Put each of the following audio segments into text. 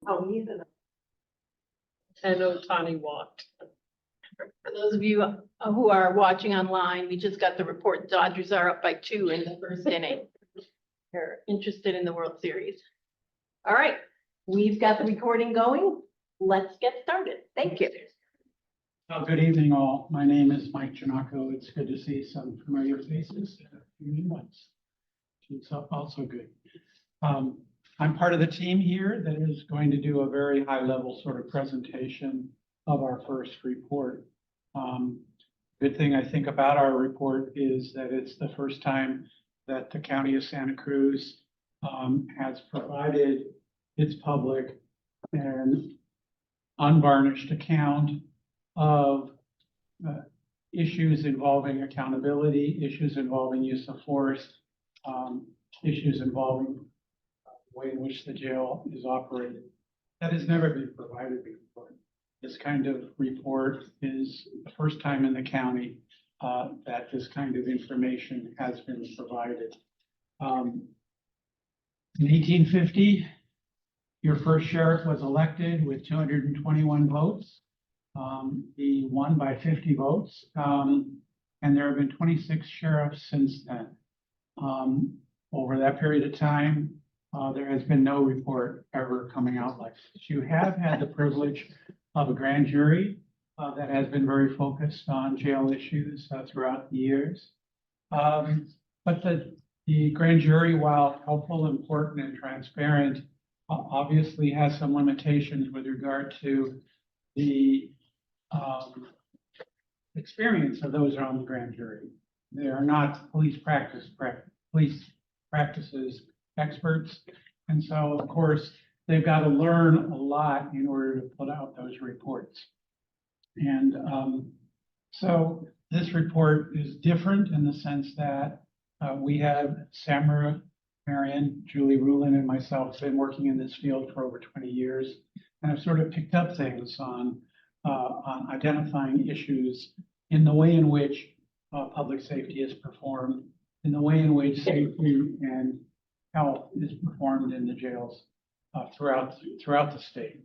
Oh, he's in. And Otani walked. For those of you who are watching online, we just got the report. Dodgers are up by 2 in the first inning. They're interested in the World Series. All right, we've got the recording going. Let's get started. Thank you. Good evening, all. My name is Mike Giannacco. It's good to see some familiar faces and a few new ones. It's also good. I'm part of the team here that is going to do a very high-level sort of presentation of our first report. Good thing I think about our report is that it's the first time that the County of Santa Cruz has provided its public an unvarnished account of issues involving accountability, issues involving use of force, issues involving the way in which the jail is operated. That has never been provided before. This kind of report is the first time in the county that this kind of information has been provided. In 1850, your first sheriff was elected with 221 votes. He won by 50 votes, and there have been 26 sheriffs since then. Over that period of time, there has been no report ever coming out like this. You have had the privilege of a grand jury that has been very focused on jail issues throughout the years. But the grand jury, while helpful, important, and transparent, obviously has some limitations with regard to the experience of those on the grand jury. They are not police practices experts. And so, of course, they've got to learn a lot in order to put out those reports. And so this report is different in the sense that we have Samara Marion, Julie Rulin, and myself been working in this field for over 20 years. And I've sort of picked up things on identifying issues in the way in which public safety is performed, in the way in which safety and health is performed in the jails throughout the state.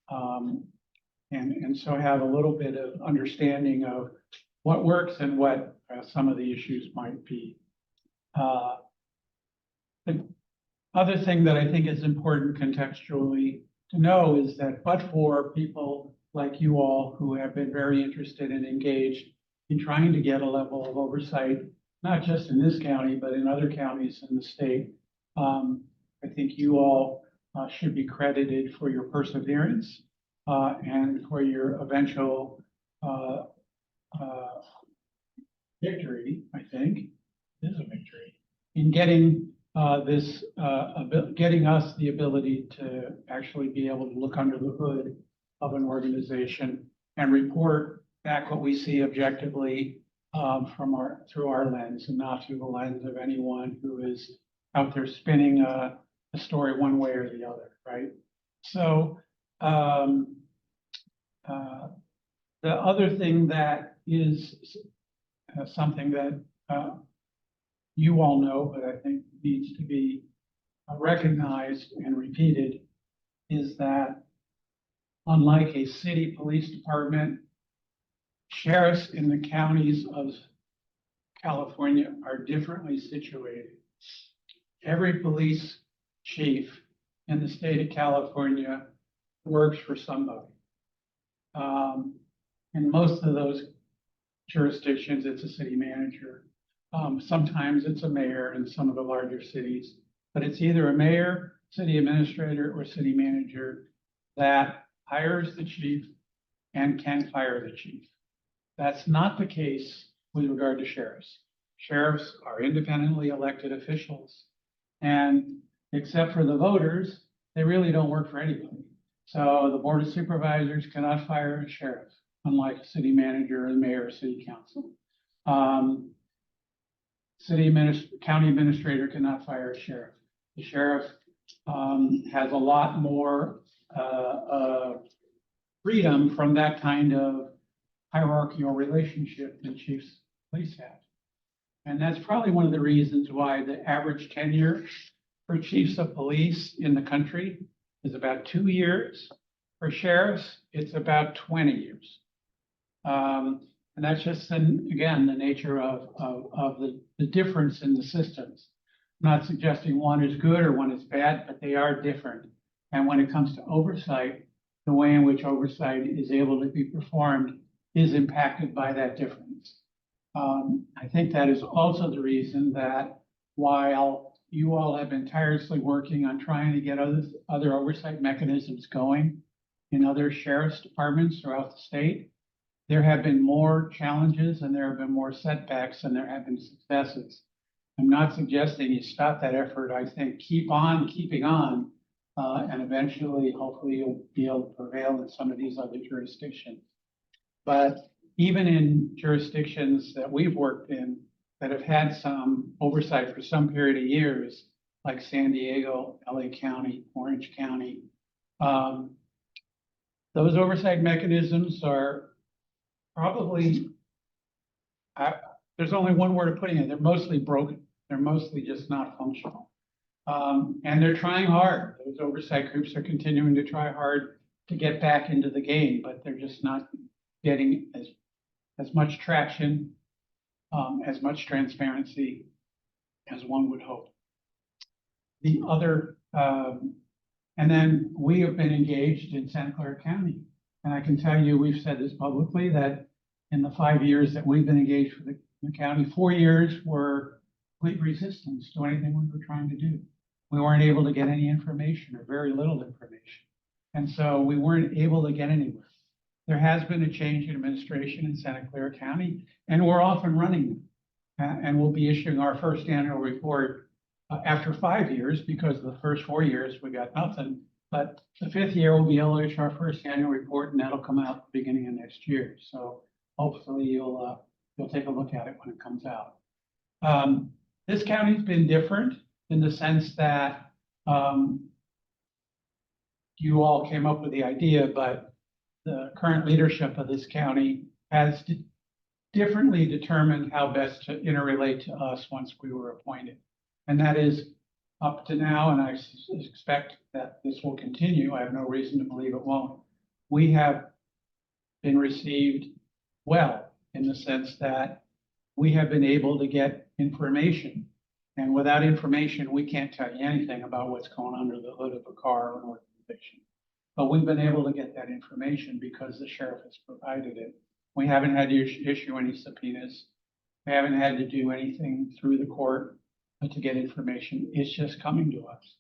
And so have a little bit of understanding of what works and what some of the issues might be. The other thing that I think is important contextually to know is that but for people like you all who have been very interested and engaged in trying to get a level of oversight, not just in this county, but in other counties in the state, I think you all should be credited for your perseverance and for your eventual victory, I think, is a victory, in getting getting us the ability to actually be able to look under the hood of an organization and report back what we see objectively through our lens and not through the lens of anyone who is out there spinning a story one way or the other, right? So the other thing that is something that you all know, but I think needs to be recognized and repeated, is that unlike a city police department, sheriffs in the counties of California are differently situated. Every police chief in the state of California works for somebody. In most of those jurisdictions, it's a city manager. Sometimes it's a mayor in some of the larger cities, but it's either a mayor, city administrator, or city manager that hires the chief and can fire the chief. That's not the case with regard to sheriffs. Sheriffs are independently elected officials, and except for the voters, they really don't work for anybody. So the Board of Supervisors cannot fire a sheriff, unlike a city manager, or the mayor, or city council. County administrator cannot fire a sheriff. The sheriff has a lot more freedom from that kind of hierarchical relationship than chiefs of police have. And that's probably one of the reasons why the average tenure for chiefs of police in the country is about 2 years. For sheriffs, it's about 20 years. And that's just, again, the nature of the difference in the systems. I'm not suggesting one is good or one is bad, but they are different. And when it comes to oversight, the way in which oversight is able to be performed is impacted by that difference. I think that is also the reason that while you all have been tirelessly working on trying to get other oversight mechanisms going in other sheriff's departments throughout the state, there have been more challenges and there have been more setbacks than there have been successes. I'm not suggesting you stop that effort. I think keep on keeping on, and eventually, hopefully, you'll be able to prevail in some of these other jurisdictions. But even in jurisdictions that we've worked in that have had some oversight for some period of years, like San Diego, LA County, Orange County, those oversight mechanisms are probably, there's only one word of putting it, they're mostly broken. They're mostly just not functional. And they're trying hard. Those oversight groups are continuing to try hard to get back into the game, but they're just not getting as much traction, as much transparency as one would hope. The other, and then we have been engaged in Santa Clara County. And I can tell you, we've said this publicly, that in the 5 years that we've been engaged with the county, 4 years were complete resistance to anything we were trying to do. We weren't able to get any information or very little information. And so we weren't able to get anywhere. There has been a change in administration in Santa Clara County, and we're off and running. And we'll be issuing our first annual report after 5 years, because the first 4 years we got nothing. But the 5th year we'll be able to issue our first annual report, and that'll come out at the beginning of next year. So hopefully you'll take a look at it when it comes out. This county's been different in the sense that you all came up with the idea, but the current leadership of this county has differently determined how best to interrelate to us once we were appointed. And that is up to now, and I expect that this will continue. I have no reason to believe it won't. We have been received well in the sense that we have been able to get information. And without information, we can't tell you anything about what's going under the hood of a car or an organization. But we've been able to get that information because the sheriff has provided it. We haven't had to issue any subpoenas. We haven't had to do anything through the court to get information. It's just coming to us.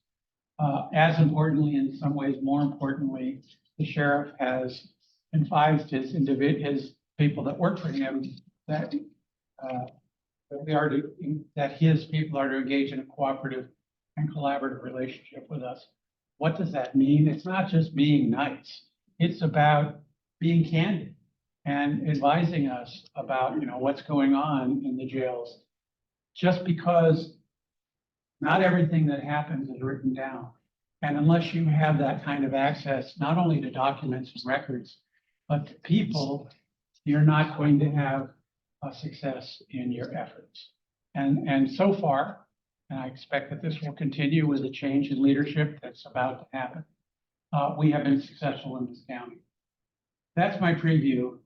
As importantly, in some ways, more importantly, the sheriff has advised his people that work for him that his people are to engage in a cooperative and collaborative relationship with us. What does that mean? It's not just being nice. It's about being candid and advising us about, what's going on in the jails. Just because not everything that happens is written down. And unless you have that kind of access, not only to documents and records, but to people, you're not going to have a success in your efforts. And so far, and I expect that this will continue with the change in leadership that's about to happen, we have been successful in this county. That's my preview.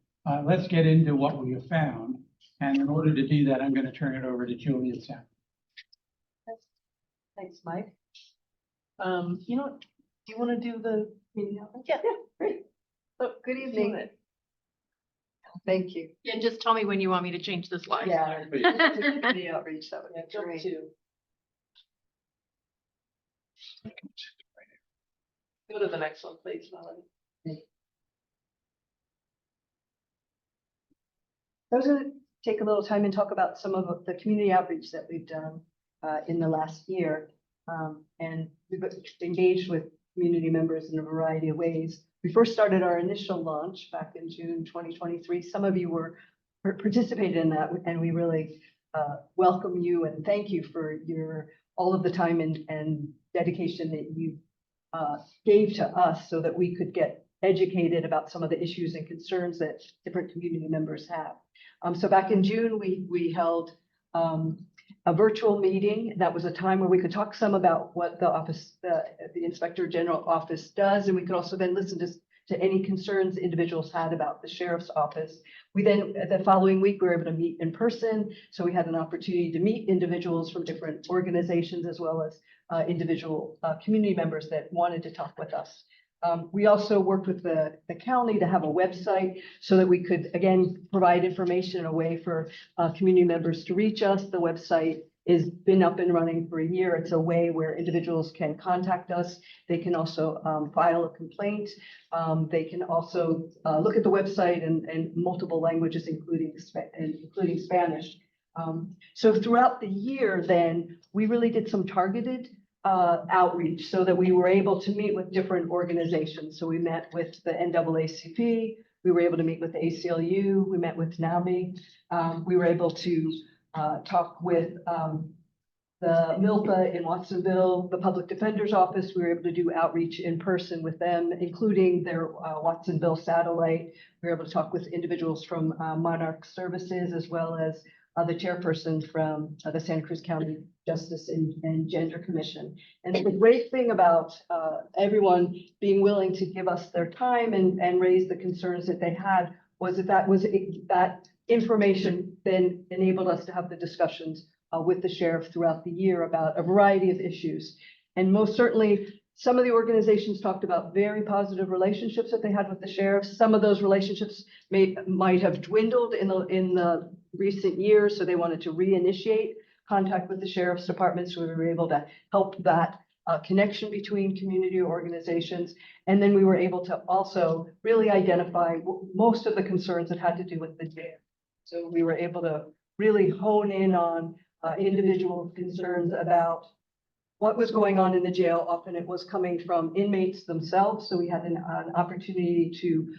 Let's get into what we have found. And in order to do that, I'm going to turn it over to Julie and Sam. Thanks, Mike. Do you want to do the meeting? Yeah, great. So, good evening. Thank you. Yeah, just tell me when you want me to change the slide. Yeah. The outreach, that would be Jump great. to. Go to the next one, please, Melanie. I was going to take a little time and talk about some of the community outreach that we've done in the last year. And we've engaged with community members in a variety of ways. We first started our initial launch back in June 2023. Some of you participated in that, and we really welcome you and thank you for all of the time and dedication that you gave to us so that we could get educated about some of the issues and concerns that different community members have. So back in June, we held a virtual meeting. That was a time where we could talk some about what the office, the Inspector General office does, and we could also then listen to any concerns individuals had about the sheriff's office. We then, the following week, we were able to meet in person. So we had an opportunity to meet individuals from different organizations as well as individual community members that wanted to talk with us. We also worked with the county to have a website so that we could, again, provide information in a way for community members to reach us. The website has been up and running for a year. It's a way where individuals can contact us. They can also file a complaint. They can also look at the website in multiple languages, including Spanish. So throughout the year, then, we really did some targeted outreach so that we were able to meet with different organizations. So we met with the NAACP, we were able to meet with the ACLU, we met with NAMI, we were able to talk with the MILPA in Watsonville, the Public Defender's Office. We were able to do outreach in person with them, including their Watsonville satellite. We were able to talk with individuals from Monarch Services, as well as the chairperson from the Santa Cruz County Justice and Gender Commission. And the great thing about everyone being willing to give us their time and raise the concerns that they had was that information then enabled us to have the discussions with the sheriff throughout the year about a variety of issues. And most certainly, some of the organizations talked about very positive relationships that they had with the sheriff. Some of those relationships might have dwindled in the recent years, so they wanted to reinitiate contact with the sheriff's department. So we were able to help that connection between community organizations. And then we were able to also really identify most of the concerns that had to do with the jail. So we were able to really hone in on individual concerns about what was going on in the jail. Often it was coming from inmates themselves. So we had an opportunity to,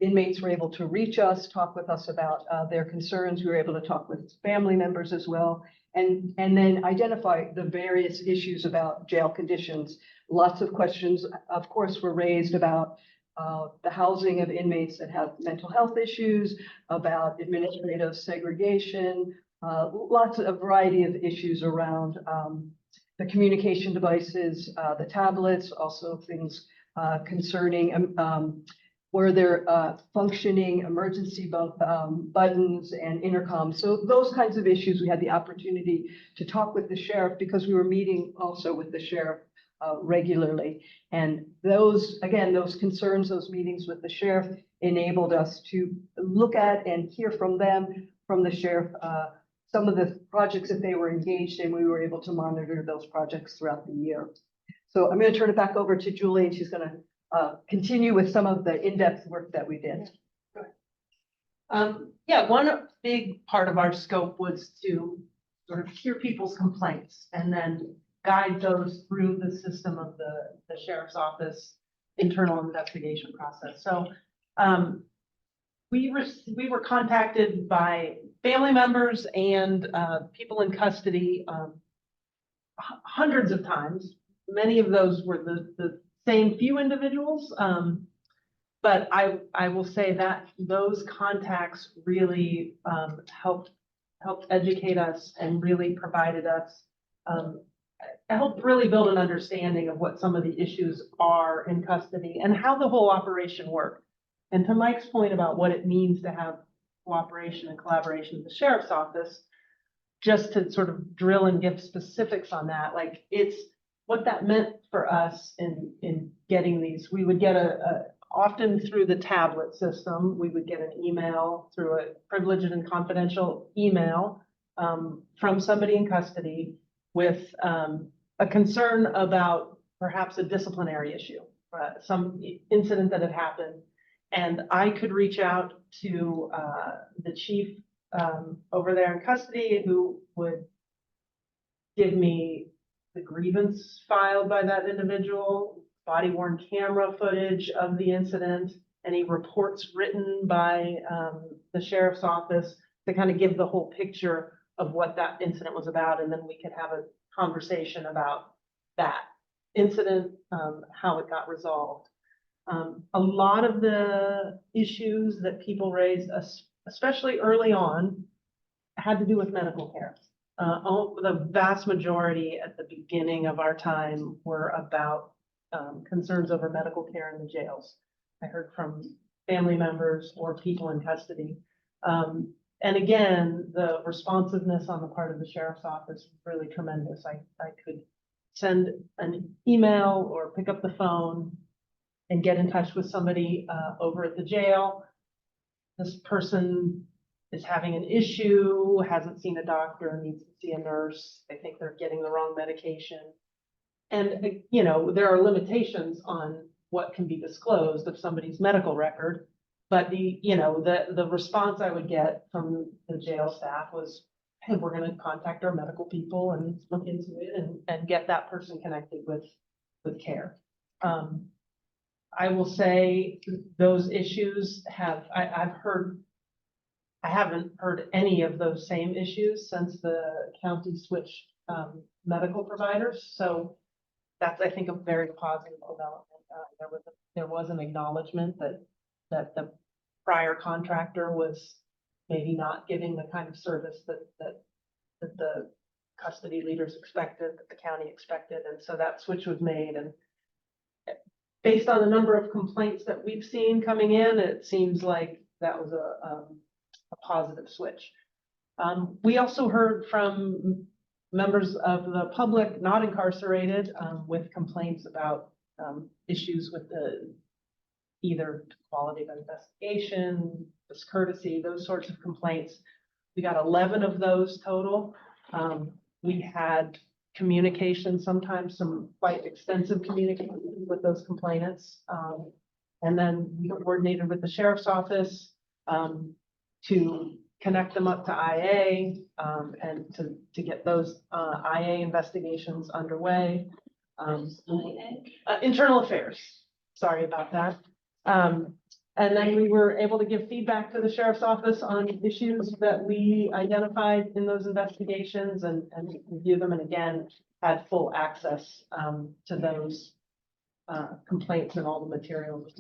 inmates were able to reach us, talk with us about their concerns. We were able to talk with family members as well, and then identify the various issues about jail conditions. Lots of questions, of course, were raised about the housing of inmates that have mental health issues, about administrative segregation, lots of variety of issues around the communication devices, the tablets, also things concerning were there functioning emergency buttons and intercoms. So those kinds of issues, we had the opportunity to talk with the sheriff because we were meeting also with the sheriff regularly. And those, again, those concerns, those meetings with the sheriff enabled us to look at and hear from them, from the sheriff, some of the projects that they were engaged in. We were able to monitor those projects throughout the year. So I'm going to turn it back over to Julie, and she's going to continue with some of the in-depth work that we did. Yeah, one big part of our scope was to sort of hear people's complaints and then guide those through the system of the sheriff's office internal investigation process. So we were contacted by family members and people in custody hundreds of times. Many of those were the same few individuals, but I will say that those contacts really helped educate us and really provided us, helped really build an understanding of what some of the issues are in custody and how the whole operation worked. And to Mike's point about what it means to have cooperation and collaboration with the sheriff's office, just to sort of drill and give specifics on that, like it's what that meant for us in getting these. We would get often through the tablet system, we would get an email through a privileged and confidential email from somebody in custody with a concern about perhaps a disciplinary issue, some incident that had happened. And I could reach out to the chief over there in custody, who would give me the grievance filed by that individual, body worn camera footage of the incident, any reports written by the sheriff's office to kind of give the whole picture of what that incident was about. And then we could have a conversation about that incident, how it got resolved. A lot of the issues that people raised, especially early on, had to do with medical care. The vast majority at the beginning of our time were about concerns over medical care in the jails. I heard from family members or people in custody. And again, the responsiveness on the part of the sheriff's office was really tremendous. I could send an email or pick up the phone and get in touch with somebody over at the jail. This person is having an issue, hasn't seen a doctor, needs to see a nurse. They think they're getting the wrong medication. And, you know, there are limitations on what can be disclosed of somebody's medical record. But the response I would get from the jail staff was, hey, we're going to contact our medical people and look into it and get that person connected with care. I will say those issues I haven't heard any of those same issues since the county switched medical providers. So that's, I think, a very positive development. There was an acknowledgement that the prior contractor was maybe not giving the kind of service that the custody leaders expected, that the county expected. And so that switch was made. And based on the number of complaints that we've seen coming in, it seems like that was a positive switch. We also heard from members of the public not incarcerated with complaints about issues with either quality of investigation, discourtesy, those sorts of complaints. We got 11 of those total. We had communication, sometimes some quite extensive communication with those complainants. And then we coordinated with the sheriff's office to connect them up to IA and to get those IA investigations underway. Internal affairs, sorry about that. And then we were able to give feedback to the sheriff's office on issues that we identified in those investigations and review them, and again, had full access to those complaints and all the materials.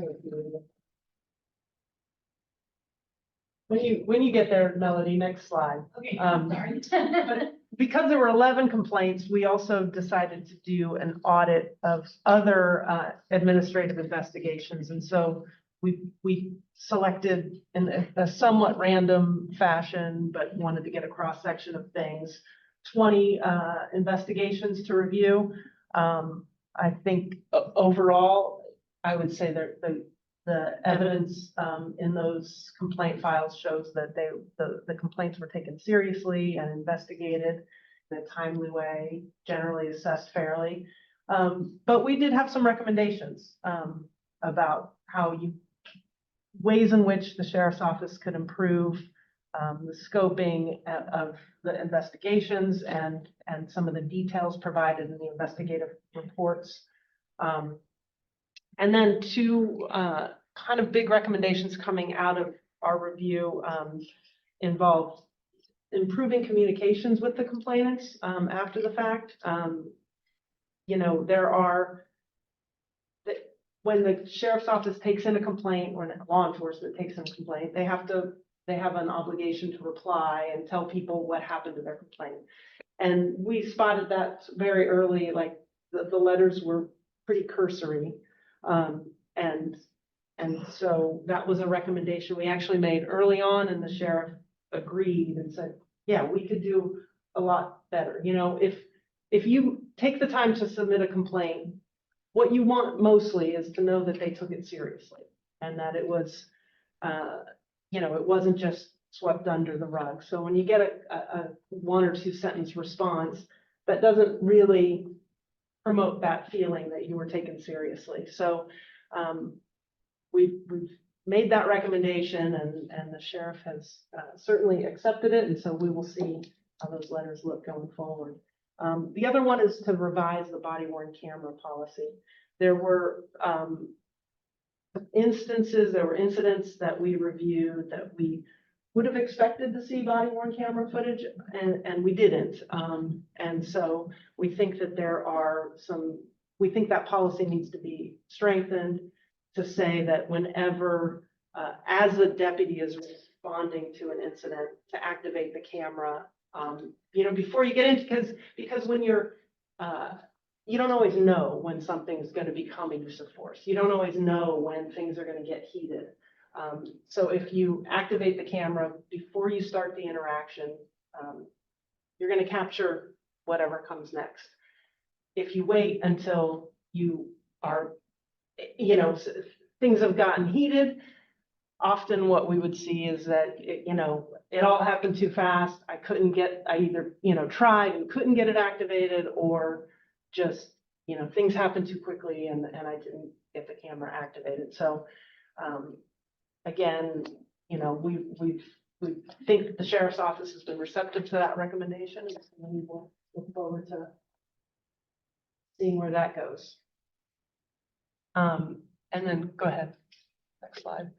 When you get there, Melody, next slide. Okay, sorry. sorry. But because there were 11 complaints, we also decided to do an audit of other administrative investigations. And so we selected in a somewhat random fashion, but wanted to get a cross section of things, 20 investigations to review. I think overall, I would say that the evidence in those complaint files shows that the complaints were taken seriously and investigated in a timely way, generally assessed fairly. But we did have some recommendations about ways in which the sheriff's office could improve the scoping of the investigations and some of the details provided in the investigative reports. And then two kind of big recommendations coming out of our review involved improving communications with the complainants after the fact. When the sheriff's office takes in a complaint, or law enforcement takes in a complaint, they have an obligation to reply and tell people what happened to their complaint. And we spotted that very early, like the letters were pretty cursory. And so that was a recommendation we actually made early on, and the sheriff agreed and said, yeah, we could do a lot better. If you take the time to submit a complaint, what you want mostly is to know that they took it seriously and that it was, it wasn't just swept under the rug. So when you get a 1 or 2 sentence response, that doesn't really promote that feeling that you were taken seriously. So we've made that recommendation, and the sheriff has certainly accepted it. And so we will see how those letters look going forward. The other one is to revise the body-worn camera policy. There were incidents that we reviewed that we would have expected to see body-worn camera footage, and we didn't. And so we think that we think that policy needs to be strengthened to say that whenever, as a deputy is responding to an incident, to activate the camera Before you get into, because when you're, you don't always know when something's gonna become a use of force. You don't always know when things are gonna get heated. So if you activate the camera before you start the interaction, you're gonna capture whatever comes next. If you wait until you are, things have gotten heated, often what we would see is that, it all happened too fast. I either, tried and couldn't get it activated, or just, things happened too quickly and I didn't get the camera activated. So, again, we think the sheriff's office has been receptive to that recommendation, and we will look forward to seeing where that goes. And then go ahead, next slide.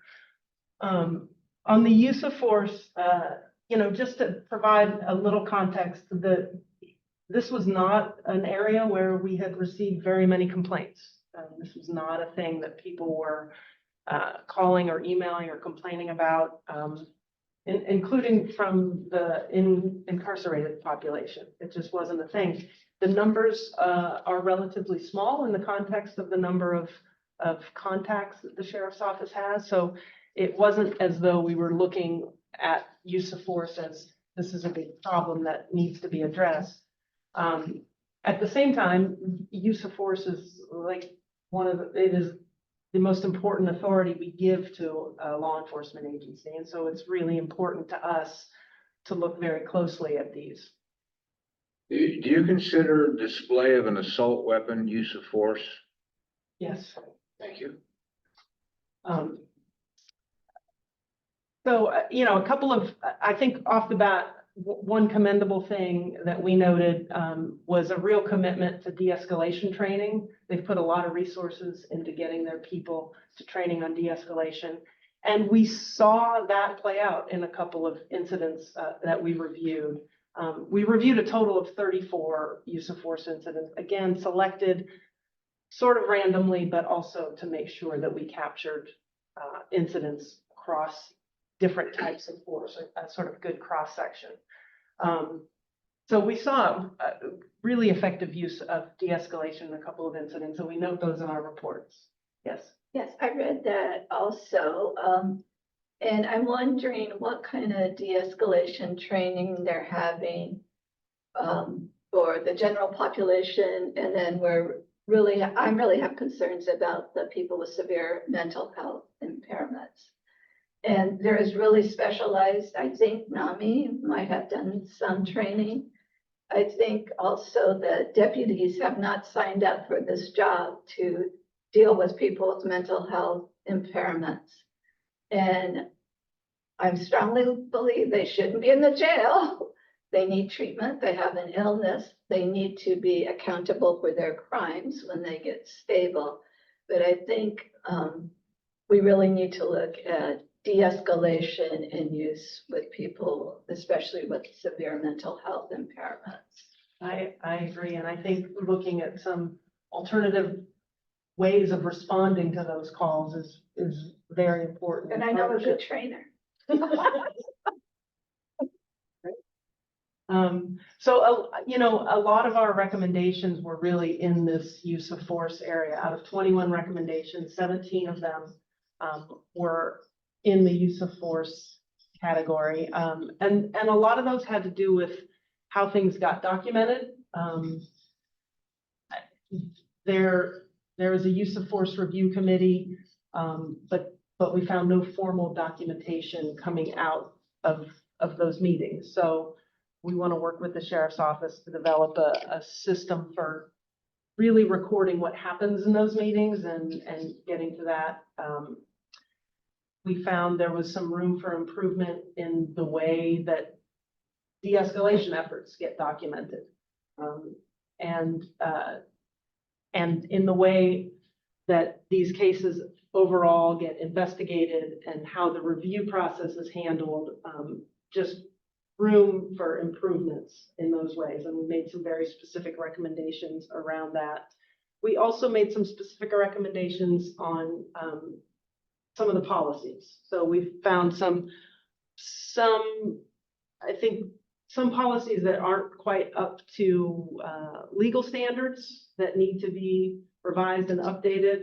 On the use of force, just to provide a little context, this was not an area where we had received very many complaints. This was not a thing that people were calling or emailing or complaining about, including from the incarcerated population. It just wasn't a thing. The numbers are relatively small in the context of the number of contacts that the sheriff's office has. So it wasn't as though we were looking at use of force as this is a big problem that needs to be addressed. At the same time, use of force is like it is the most important authority we give to a law enforcement agency. And so it's really important to us to look very closely at these. Do you consider display of an assault weapon use of force? Yes. Thank you. So, a couple of, I think off the bat, one commendable thing that we noted was a real commitment to de-escalation training. They've put a lot of resources into getting their people to training on de-escalation. And we saw that play out in a couple of incidents that we reviewed. We reviewed a total of 34 use of force incidents, again, selected sort of randomly, but also to make sure that we captured incidents across different types of force, a sort of good cross section. So we saw really effective use of de-escalation in a couple of incidents, and we note those in our reports. Yes. Yes, I read that also. And I'm wondering what kind of de-escalation training they're having for the general population. And then I really have concerns about the people with severe mental health impairments. And there is really specialized, I think NAMI might have done some training. I think also the deputies have not signed up for this job to deal with people with mental health impairments. And I strongly believe they shouldn't be in the jail. They need treatment, they have an illness, they need to be accountable for their crimes when they get stable. But I think we really need to look at de-escalation and use with people, especially with severe mental health impairments. I agree. And I think looking at some alternative ways of responding to those calls is very important. And I know a good trainer. So, a lot of our recommendations were really in this use of force area. Out of 21 recommendations, 17 of them were in the use of force category. And a lot of those had to do with how things got documented. There is a use of force review committee, but we found no formal documentation coming out of those meetings. So we want to work with the sheriff's office to develop a system for really recording what happens in those meetings and getting to that. We found there was some room for improvement in the way that de-escalation efforts get documented. And in the way that these cases overall get investigated and how the review process is handled, just room for improvements in those ways. And we made some very specific recommendations around that. We also made some specific recommendations on some of the policies. So we found some, I think, some policies that aren't quite up to legal standards that need to be revised and updated,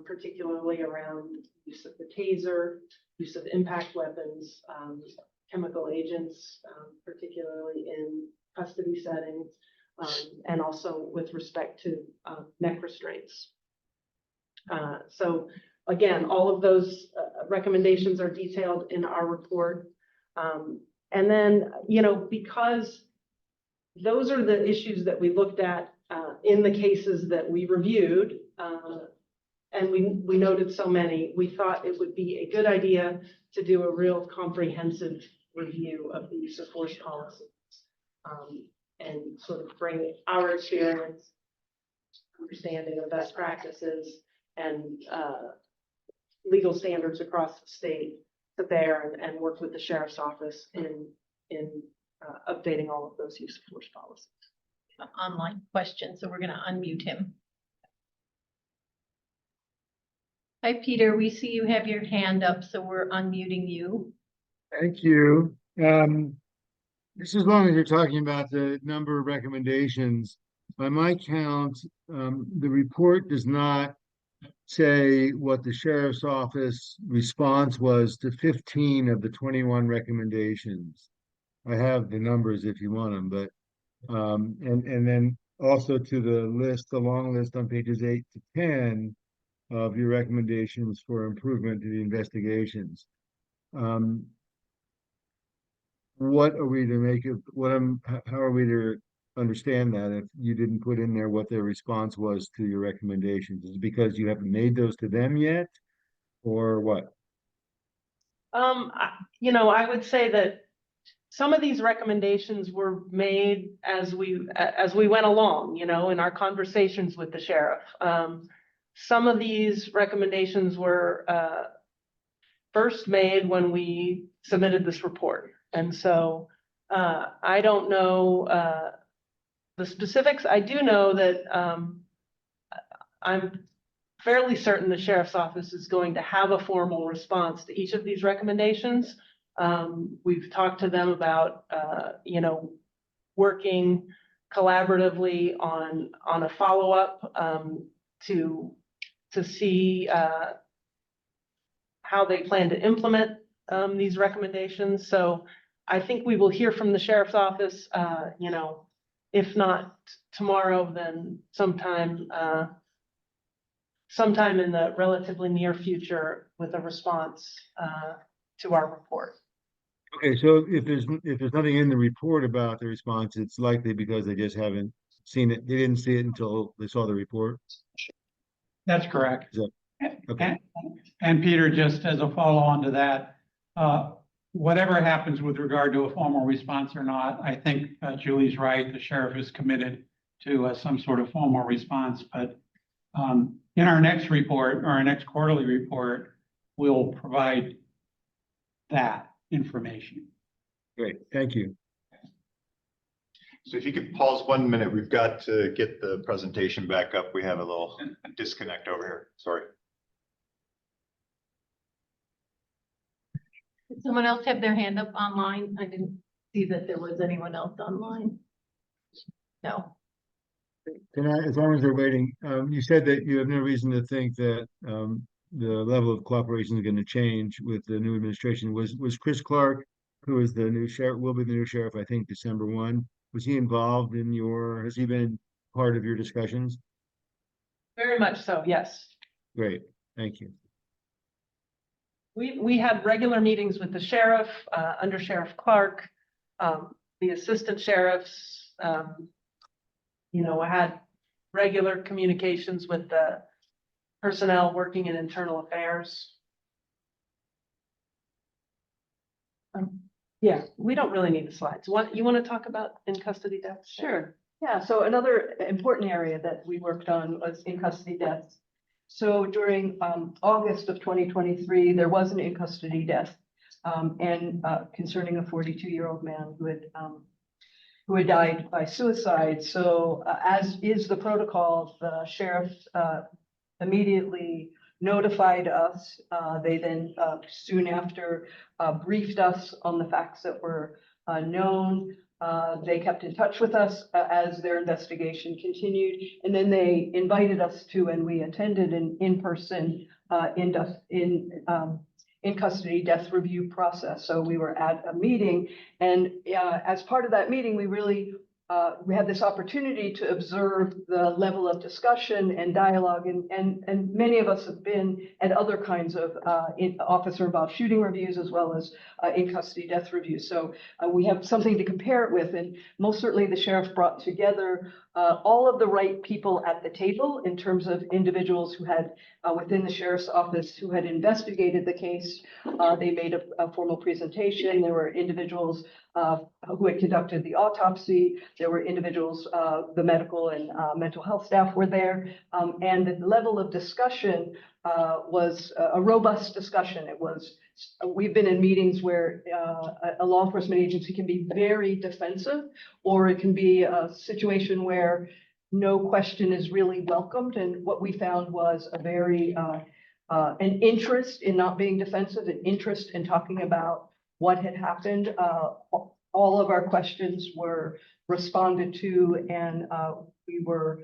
particularly around use of the taser, use of impact weapons, chemical agents, particularly in custody settings, and also with respect to neck restraints. So again, all of those recommendations are detailed in our report. And then, you know, because those are the issues that we looked at in the cases that we reviewed, and we noted so many, we thought it would be a good idea to do a real comprehensive review of the use of force policies, and sort of bring our experience, understanding of best practices, and legal standards across the state to bear, and work with the sheriff's office in updating all of those use of force policies. Online question, so we're gonna unmute him. Hi, Peter, we see you have your hand up, so we're unmuting you. Thank you. Just as long as you're talking about the number of recommendations, by my count, the report does not say what the sheriff's office response was to 15 of the 21 recommendations. I have the numbers if you want them, but and then also to the list, the long list on pages 8 to 10 of your recommendations for improvement to the investigations. What are we to make of how are we to understand that if you didn't put in there what their response was to your recommendations? Is it because you haven't made those to them yet, or what? You know, I would say that some of these recommendations were made as we went along, you know, in our conversations with the sheriff. Some of these recommendations were first made when we submitted this report. And so I don't know the specifics. I do know that I'm fairly certain the sheriff's office is going to have a formal response to each of these recommendations. We've talked to them about, you know, working collaboratively on a follow-up to see how they plan to implement these recommendations. So I think we will hear from the sheriff's office, you know, if not tomorrow, then sometime in the relatively near future with a response to our report. Okay, so if there's nothing in the report about the response, it's likely because they just haven't seen it. They didn't see it until they saw the report. That's correct. Is that okay? And Peter, just as a follow-on to that, whatever happens with regard to a formal response or not, I think Julie's right. The sheriff is committed to some sort of formal response. But in our next report, or our next quarterly report, we'll provide that information. Great, thank you. So if you could pause 1 minute, we've got to get the presentation back up. We have a little disconnect over here. Sorry. Did someone else have their hand up online? I didn't see that there was anyone else online. No. Can I, as long as they're waiting, you said that you have no reason to think that the level of cooperation is going to change with the new administration. Was Chris Clark, who is the new sheriff, will be the new sheriff, I think, December 1. Was he involved in has he been part of your discussions? Very much so, yes. Great, thank you. We had regular meetings with the sheriff, Under Sheriff Clark, the assistant sheriffs. You know, I had regular communications with the personnel working in internal affairs. Yeah, we don't really need the slides. You want to talk about in custody deaths? Sure. Yeah, so another important area that we worked on was in custody deaths. So during August of 2023, there was an in custody death concerning a 42-year-old man who had died by suicide. So as is the protocol, the sheriff immediately notified us. They then soon after briefed us on the facts that were known. They kept in touch with us as their investigation continued, and then they invited us to, and we attended an in-person in custody death review process. So we were at a meeting, and as part of that meeting, we had this opportunity to observe the level of discussion and dialogue, and many of us have been at other kinds of officer-involved shooting reviews as well as in custody death reviews. So we have something to compare it with, and most certainly the sheriff brought together all of the right people at the table in terms of individuals who had within the sheriff's office who had investigated the case. They made a formal presentation. There were individuals who had conducted the autopsy. There were individuals, the medical and mental health staff were there. And the level of discussion was a robust discussion. We've been in meetings where a law enforcement agency can be very defensive, or it can be a situation where no question is really welcomed. And what we found was a very, an interest in not being defensive, an interest in talking about what had happened. All of our questions were responded to, and we were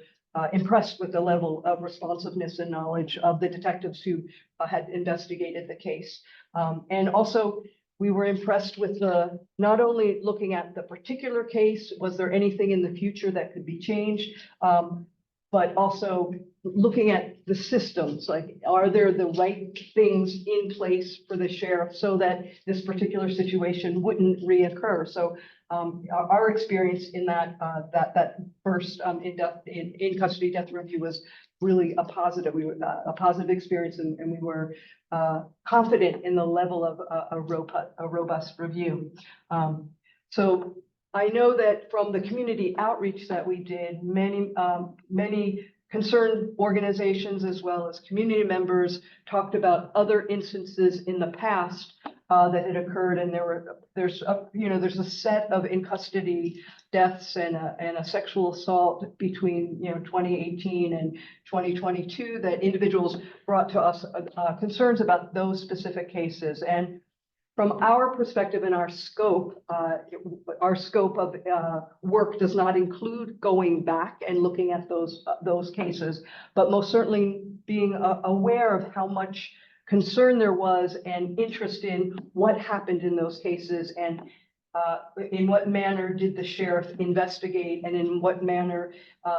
impressed with the level of responsiveness and knowledge of the detectives who had investigated the case. And also, we were impressed with not only looking at the particular case, was there anything in the future that could be changed, but also looking at the systems, like, are there the right things in place for the sheriff so that this particular situation wouldn't reoccur? So our experience in that first in custody death review was really a positive. A positive experience, and we were confident in the level of a robust review. So I know that from the community outreach that we did, many concerned organizations as well as community members talked about other instances in the past that had occurred, and there's a set of in custody deaths and a sexual assault between 2018 and 2022 that individuals brought to us concerns about those specific cases. And from our perspective and our scope of work does not include going back and looking at those cases, but most certainly being aware of how much concern there was and interest in what happened in those cases, and in what manner did the sheriff investigate, and in what manner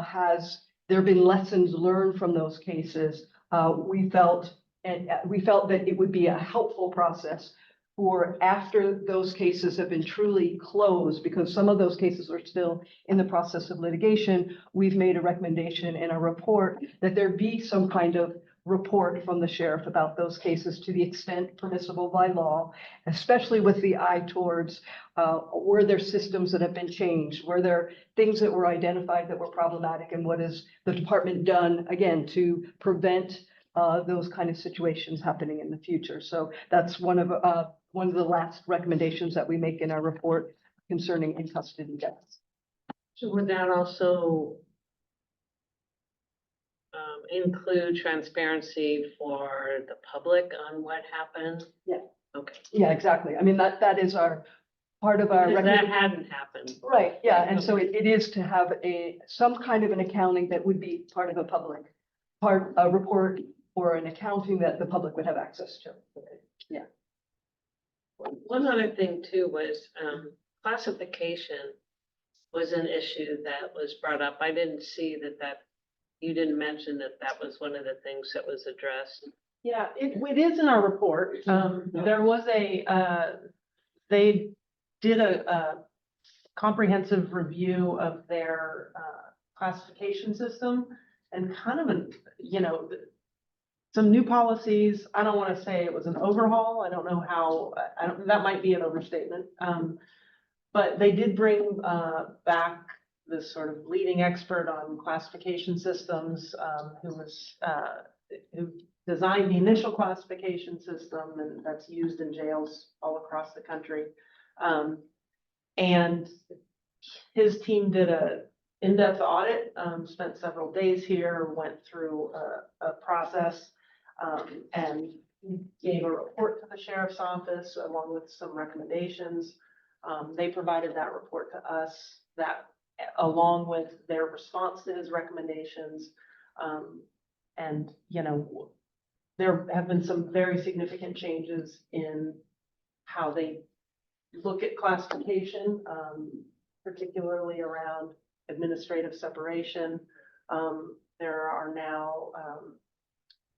has there been lessons learned from those cases. We felt that it would be a helpful process for after those cases have been truly closed, because some of those cases are still in the process of litigation. We've made a recommendation in a report that there be some kind of report from the sheriff about those cases to the extent permissible by law, especially with the eye towards were there systems that have been changed? Were there things that were identified that were problematic? And what has the department done, again, to prevent those kind of situations happening in the future? So that's one of the last recommendations that we make in our report concerning in custody deaths. So would that also include transparency for the public on what happened? Yeah. Okay. Yeah, exactly. I mean, that is our part of our Because that hadn't happened. right. Yeah, and so it is to have some kind of an accounting that would be part of a report or an accounting that the public would have access to. Yeah. One other thing too was classification was an issue that was brought up. I didn't see that you didn't mention that was one of the things that was addressed. Yeah, it is in our report. There was they did a comprehensive review of their classification system, and kind of some new policies. I don't want to say it was an overhaul. I don't know how, that might be an overstatement. But they did bring back this sort of leading expert on classification systems, who designed the initial classification system, and that's used in jails all across the country. And his team did a in-depth audit, spent several days here, went through a process, and gave a report to the sheriff's office along with some recommendations. They provided that report to us, that along with their response to his recommendations. And, there have been some very significant changes in how they look at classification, particularly around administrative separation. There are now,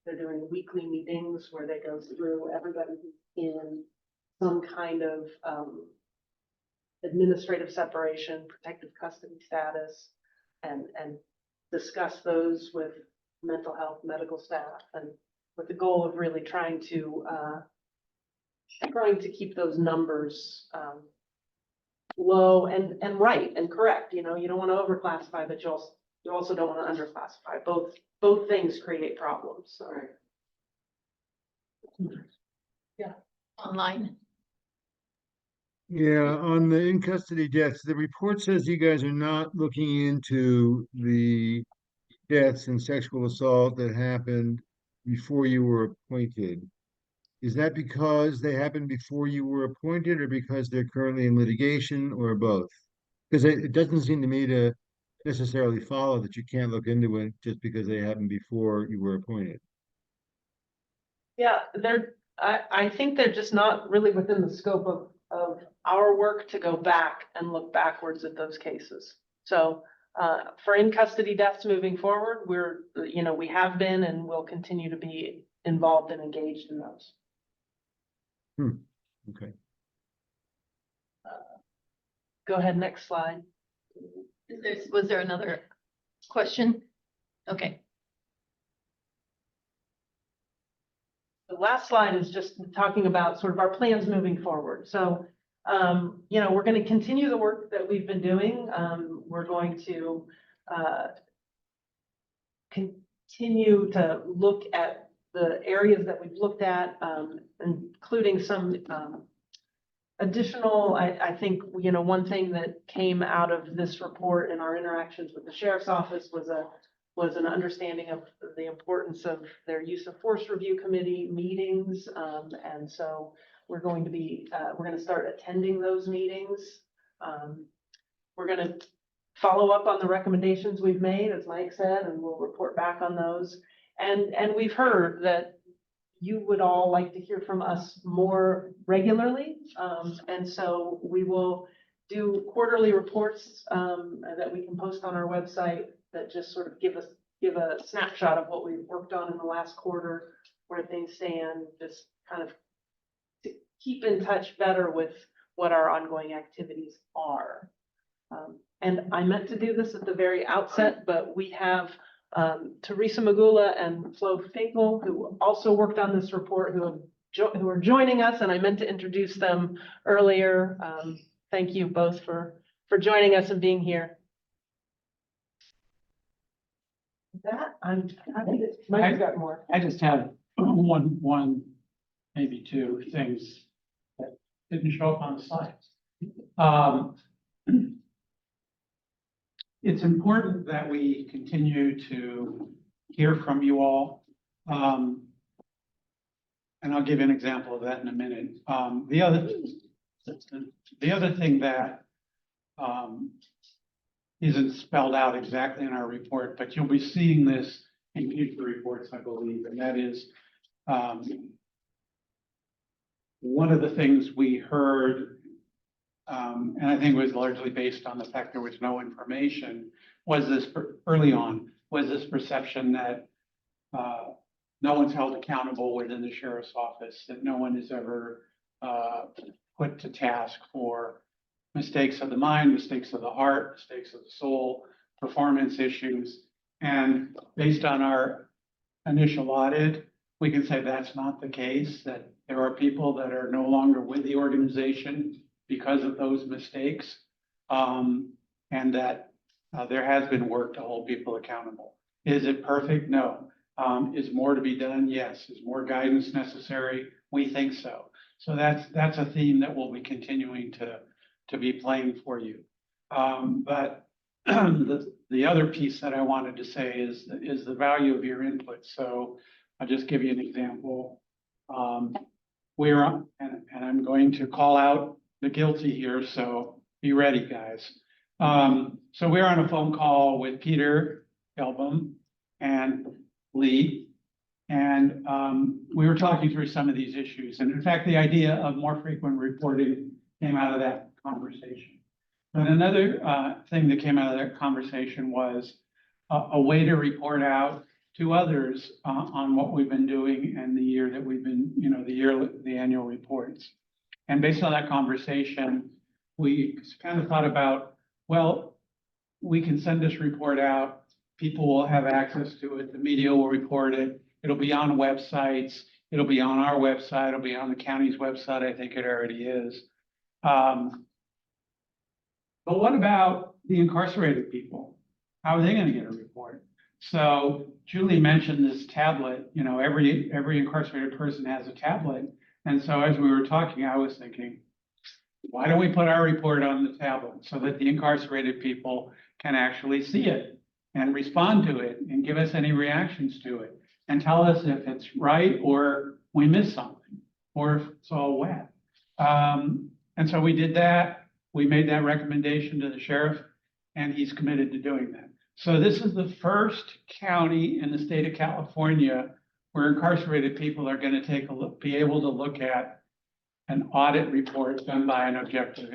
they're doing weekly meetings where they go through everybody who's in some kind of administrative separation, protective custody status, and discuss those with mental health, medical staff, and with the goal of really trying to keep those numbers low and right and correct. You don't want to overclassify, but you also don't want to underclassify. Both things create problems. So. Online. Yeah, on the in custody deaths, the report says you guys are not looking into the deaths and sexual assault that happened before you were appointed. Is that because they happened before you were appointed, or because they're currently in litigation, or both? Because it doesn't seem to me to necessarily follow that you can't look into it just because they happened before you were appointed. Yeah, I think they're just not really within the scope of our work to go back and look backwards at those cases. So for in custody deaths moving forward, we have been and will continue to be involved and engaged in those. Okay. Go ahead, next slide. Was there another question? Okay. The last slide is just talking about sort of our plans moving forward. So, we're going to continue the work that we've been doing. We're going to continue to look at the areas that we've looked at, including some additional, I think, one thing that came out of this report in our interactions with the sheriff's office was an understanding of the importance of their use of force review committee meetings. And so we're going to start attending those meetings. We're going to follow up on the recommendations we've made, as Mike said, and we'll report back on those. And we've heard that you would all like to hear from us more regularly. And so we will do quarterly reports that we can post on our website that just sort of give a snapshot of what we've worked on in the last quarter, where things stand, just kind of to keep in touch better with what our ongoing activities are. And I meant to do this at the very outset, but we have Teresa Magula and Flo Finkel, who also worked on this report, who are joining us, and I meant to introduce them earlier. Thank you both for joining us and being here. With that, I'm happy that Mike's got more. I just have one, maybe two things that didn't show up on the slides. It's important that we continue to hear from you all. And I'll give you an example of that in a minute. The other thing that isn't spelled out exactly in our report, but you'll be seeing this in future reports, I believe, and that is one of the things we heard, and I think it was largely based on the fact there was no information, was this early on, was this perception that no one's held accountable within the sheriff's office, that no one is ever put to task for mistakes of the mind, mistakes of the heart, mistakes of the soul, performance issues. And based on our initial audit, we can say that's not the case, that there are people that are no longer with the organization because of those mistakes, and that there has been work to hold people accountable. Is it perfect? No. Is more to be done? Yes. Is more guidance necessary? We think so. So that's a theme that we'll be continuing to be playing for you. But the other piece that I wanted to say is the value of your input. So I'll just give you an example. And I'm going to call out the guilty here, so be ready, guys. So we're on a phone call with Peter Elbum and Lee. And we were talking through some of these issues. And in fact, the idea of more frequent reporting came out of that conversation. But another thing that came out of that conversation was a way to report out to others on what we've been doing and the year that we've been, the annual reports. And based on that conversation, we kind of thought about, well, we can send this report out. People will have access to it. The media will report it. It'll be on websites. It'll be on our website. It'll be on the county's website. I think it already is. But what about the incarcerated people? How are they going to get a report? So Julie mentioned this tablet. Every incarcerated person has a tablet. And so as we were talking, I was thinking, why don't we put our report on the tablet so that the incarcerated people can actually see it and respond to it and give us any reactions to it and tell us if it's right or we missed something or if it's all wet. And so we did that. We made that recommendation to the sheriff and he's committed to doing that. So this is the first county in the state of California where incarcerated people are going to be able to look at an audit report done by an objective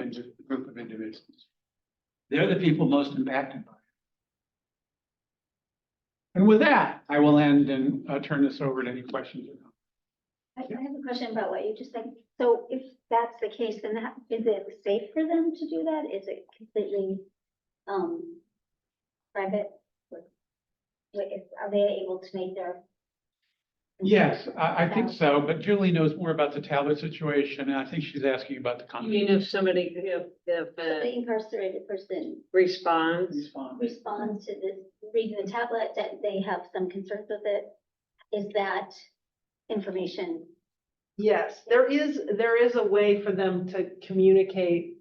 group of individuals. They're the people most impacted by it. And with that, I will end and turn this over to any questions or not. I have a question about what you just said. So if that's the case, then is it safe for them to do that? Is it completely private? Are they able to make their? Yes, I think so, but Julie knows more about the tablet situation, and I think she's asking about the You mean if somebody, if The incarcerated person responds, responds to this, reading the tablet, that they have some concerns with it, is that information? Yes, there is a way for them to communicate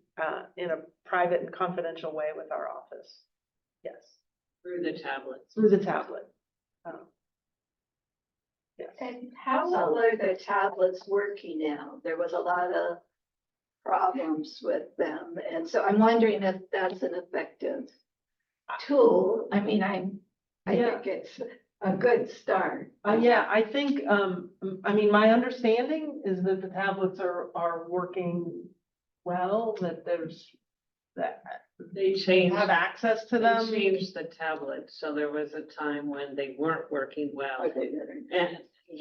in a private and confidential way with our office. Yes, through the tablets. through the tablet. Yes. And how well are the tablets working now? There was a lot of problems with them. And so I'm wondering if that's an effective tool. I mean, I think it's a good start. Yeah, I think, my understanding is that the tablets are working well, that They changed. have access to They them. changed the tablet, so there was a time when they weren't working well. Okay,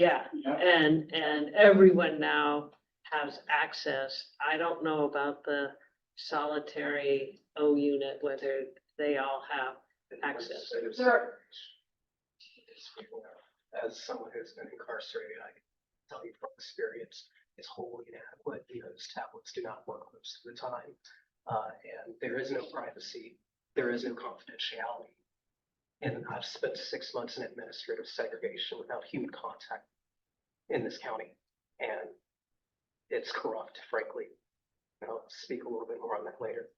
And, and everyone now has access. I don't know about the solitary O unit, whether they all have access. As someone who's been incarcerated, I can tell you from experience, it's wholly inadequate because tablets do not work most of the time. And there is no privacy, there is no confidentiality. And I've spent 6 months in administrative segregation without human contact in this county. And it's corrupt, frankly. And I'll speak a little bit more on that later.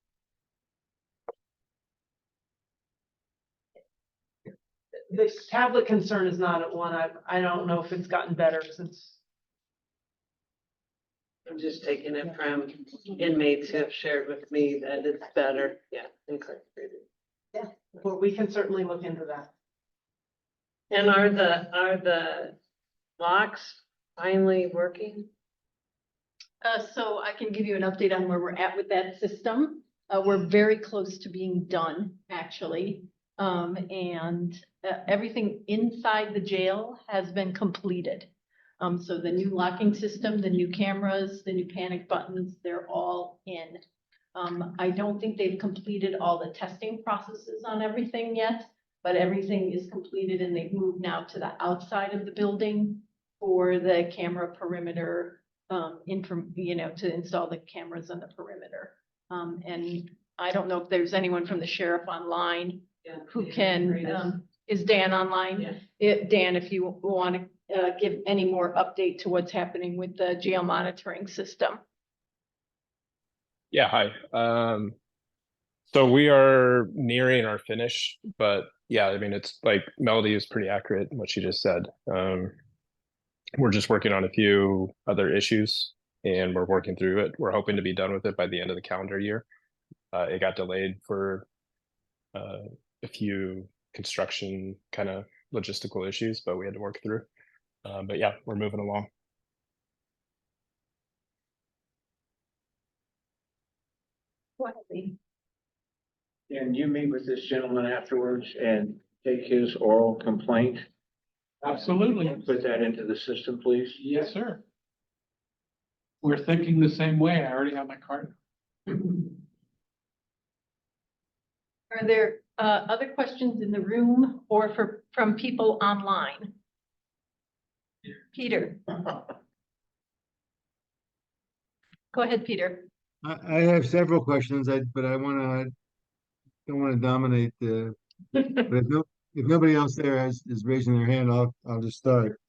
The tablet concern is not one, I don't know if it's gotten better since. I'm just taking it from inmates who have shared with me that it's better. Yeah, incarcerated. But we can certainly look into that. And are the locks finally working? So I can give you an update on where we're at with that system. We're very close to being done, actually. Everything inside the jail has been completed. So the new locking system, the new cameras, the new panic buttons, they're all in. I don't think they've completed all the testing processes on everything yet, but everything is completed and they've moved now to the outside of the building for the camera perimeter, to install the cameras on the perimeter. And I don't know if there's anyone from the sheriff online who can, is Dan online? Dan, if you want to give any more update to what's happening with the jail monitoring system. Yeah, hi. So we are nearing our finish, but yeah, I mean, it's like Melody is pretty accurate in what she just said. We're just working on a few other issues and we're working through it. We're hoping to be done with it by the end of the calendar year. It got delayed for a few construction kind of logistical issues, but we had to work through. But yeah, we're moving along. Go ahead, Lee. And you meet with this gentleman afterwards and take his oral complaint? Absolutely. And put that into the system, please? Yes, sir. We're thinking the same way. I already have my card. Are there other questions in the room or from people online? Peter. Go ahead, Peter. I have several questions, but I don't want to dominate the, but if nobody else there is raising their hand, I'll just start.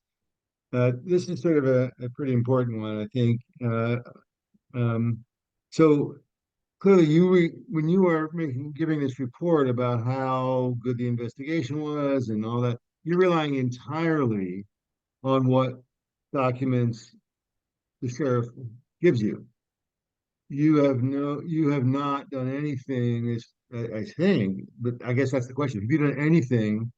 This is sort of a pretty important one, I think. So clearly when you are giving this report about how good the investigation was and all that, you're relying entirely on what documents the sheriff gives you. You have not done anything, I think, but I guess that's the question. Have you done anything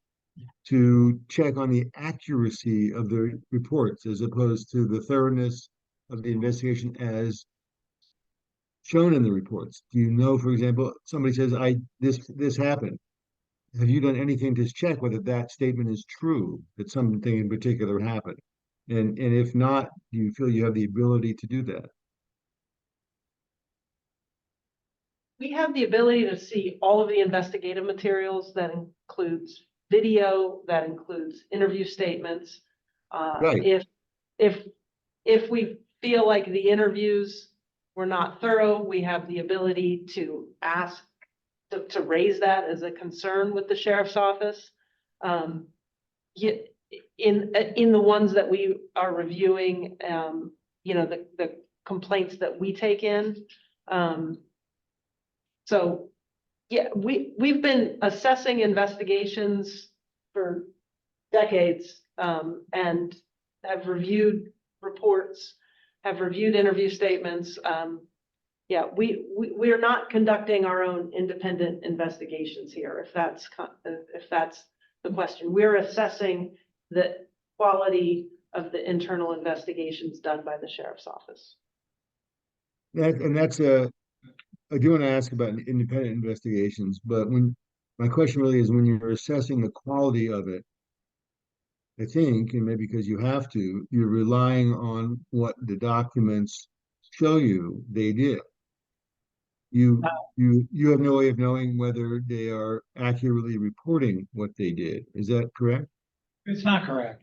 to check on the accuracy of the reports as opposed to the thoroughness of the investigation as shown in the reports? Do you know, for example, somebody says, this happened. Have you done anything to check whether that statement is true, that something in particular happened? And if not, do you feel you have the ability to do that? We have the ability to see all of the investigative materials. That includes video, that includes interview statements. Right. If we feel like the interviews were not thorough, we have the ability to ask to raise that as a concern with the sheriff's office. In the ones that we are reviewing, the complaints that we take in. So yeah, we've been assessing investigations for decades, and have reviewed reports, have reviewed interview statements. Yeah, we are not conducting our own independent investigations here, if that's the question. We're assessing the quality of the internal investigations done by the sheriff's office. I do want to ask about independent investigations, but my question really is when you're assessing the quality of it, I think, and maybe because you have to, you're relying on what the documents show you they did. You have no way of knowing whether they are accurately reporting what they did. Is that correct? It's not correct.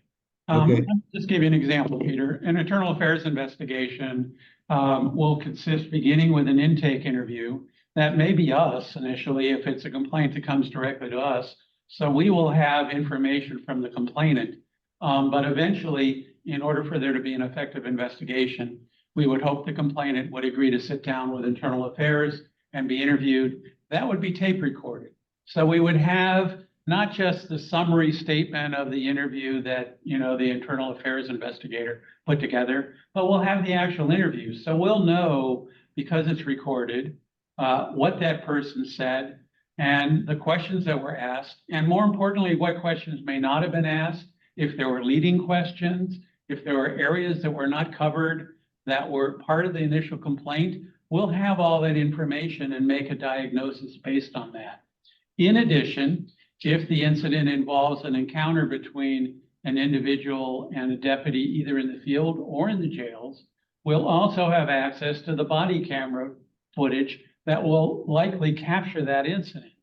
Okay. I'll just give you an example, Peter. An internal affairs investigation will consist beginning with an intake interview. That may be us initially if it's a complaint that comes directly to us. So we will have information from the complainant. But eventually, in order for there to be an effective investigation, we would hope the complainant would agree to sit down with internal affairs and be interviewed. That would be tape recorded. So we would have not just the summary statement of the interview that, the internal affairs investigator put together, but we'll have the actual interview. So we'll know, because it's recorded, what that person said and the questions that were asked, and more importantly, what questions may not have been asked, if there were leading questions, if there were areas that were not covered that were part of the initial complaint. We'll have all that information and make a diagnosis based on that. In addition, if the incident involves an encounter between an individual and a deputy, either in the field or in the jails, we'll also have access to the body camera footage that will likely capture that incident.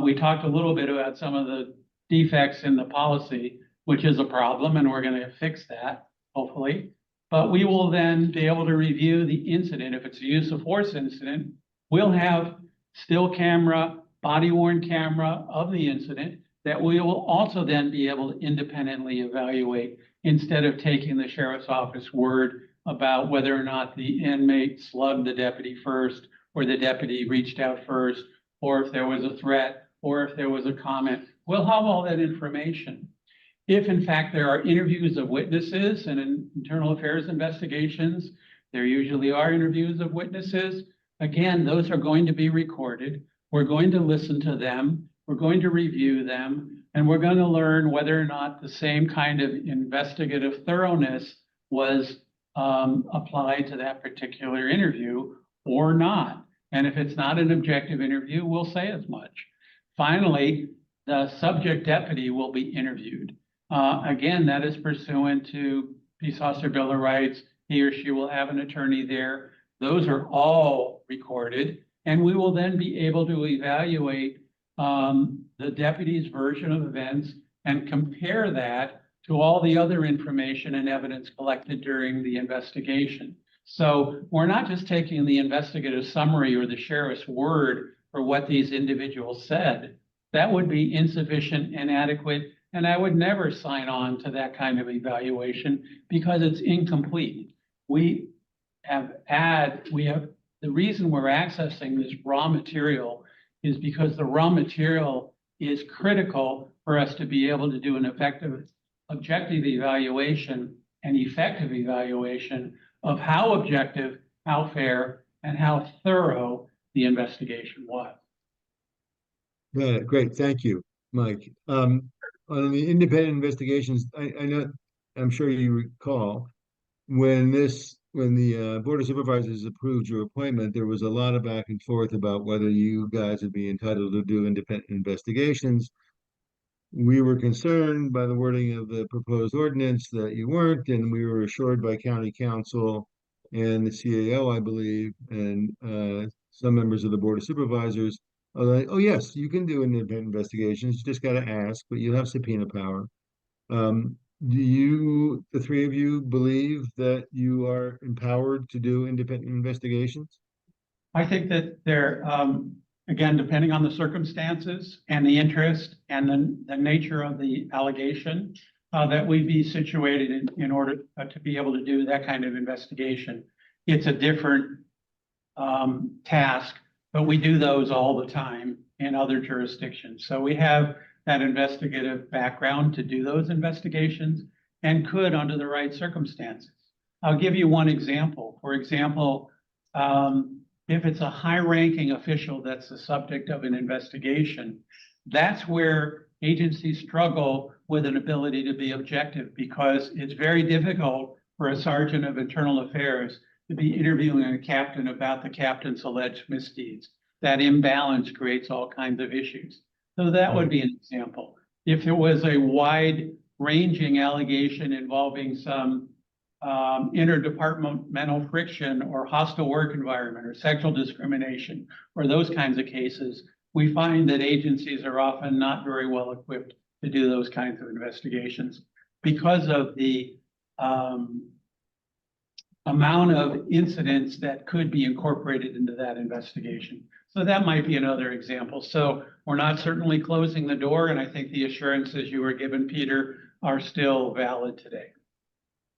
We talked a little bit about some of the defects in the policy, which is a problem, and we're going to fix that, hopefully. But we will then be able to review the incident. If it's a use of force incident, we'll have still camera, body-worn camera of the incident that we will also then be able to independently evaluate instead of taking the sheriff's office word about whether or not the inmate slugged the deputy first, or the deputy reached out first, or if there was a threat, or if there was a comment. We'll have all that information. If in fact there are interviews of witnesses and in internal affairs investigations, There usually are interviews of witnesses. Again, those are going to be recorded. We're going to listen to them. We're going to review them, and we're going to learn whether or not the same kind of investigative thoroughness was applied to that particular interview or not. And if it's not an objective interview, we'll say as much. Finally, the subject deputy will be interviewed. Again, that is pursuant to Peace Officer Bill of Rights. He or she will have an attorney there. Those are all recorded, and we will then be able to evaluate the deputy's version of events and compare that to all the other information and evidence collected during the investigation. So we're not just taking the investigative summary or the sheriff's word for what these individuals said. That would be insufficient, inadequate, and I would never sign on to that kind of evaluation because it's incomplete. The reason we're accessing this raw material is because the raw material is critical for us to be able to do an effective, objective evaluation and effective evaluation of how objective, how fair, and how thorough the investigation was. Great, thank you, Mike. On the independent investigations, I know, I'm sure you recall, when the Board of Supervisors approved your appointment, there was a lot of back and forth about whether you guys would be entitled to do independent investigations. We were concerned by the wording of the proposed ordinance that you weren't, and we were assured by county council and the CAO, I believe, and some members of the Board of Supervisors are like, oh yes, you can do independent investigations, you just got to ask, but you have subpoena power. Do you, the three of you, believe that you are empowered to do independent investigations? I think that they're, again, depending on the circumstances and the interest and the nature of the allegation, that we be situated in order to be able to do that kind of investigation. It's a different task, but we do those all the time in other jurisdictions. So we have that investigative background to do those investigations and could under the right circumstances. I'll give you one example. For example, if it's a high-ranking official that's the subject of an investigation, that's where agencies struggle with an ability to be objective because it's very difficult for a sergeant of internal affairs to be interviewing a captain about the captain's alleged misdeeds. That imbalance creates all kinds of issues. So that would be an example. If there was a wide-ranging allegation involving some interdepartmental friction or hostile work environment or sexual discrimination or those kinds of cases, we find that agencies are often not very well equipped to do those kinds of investigations because of the amount of incidents that could be incorporated into that investigation. So that might be another example. So we're not certainly closing the door, and I think the assurances you were given, Peter, are still valid today.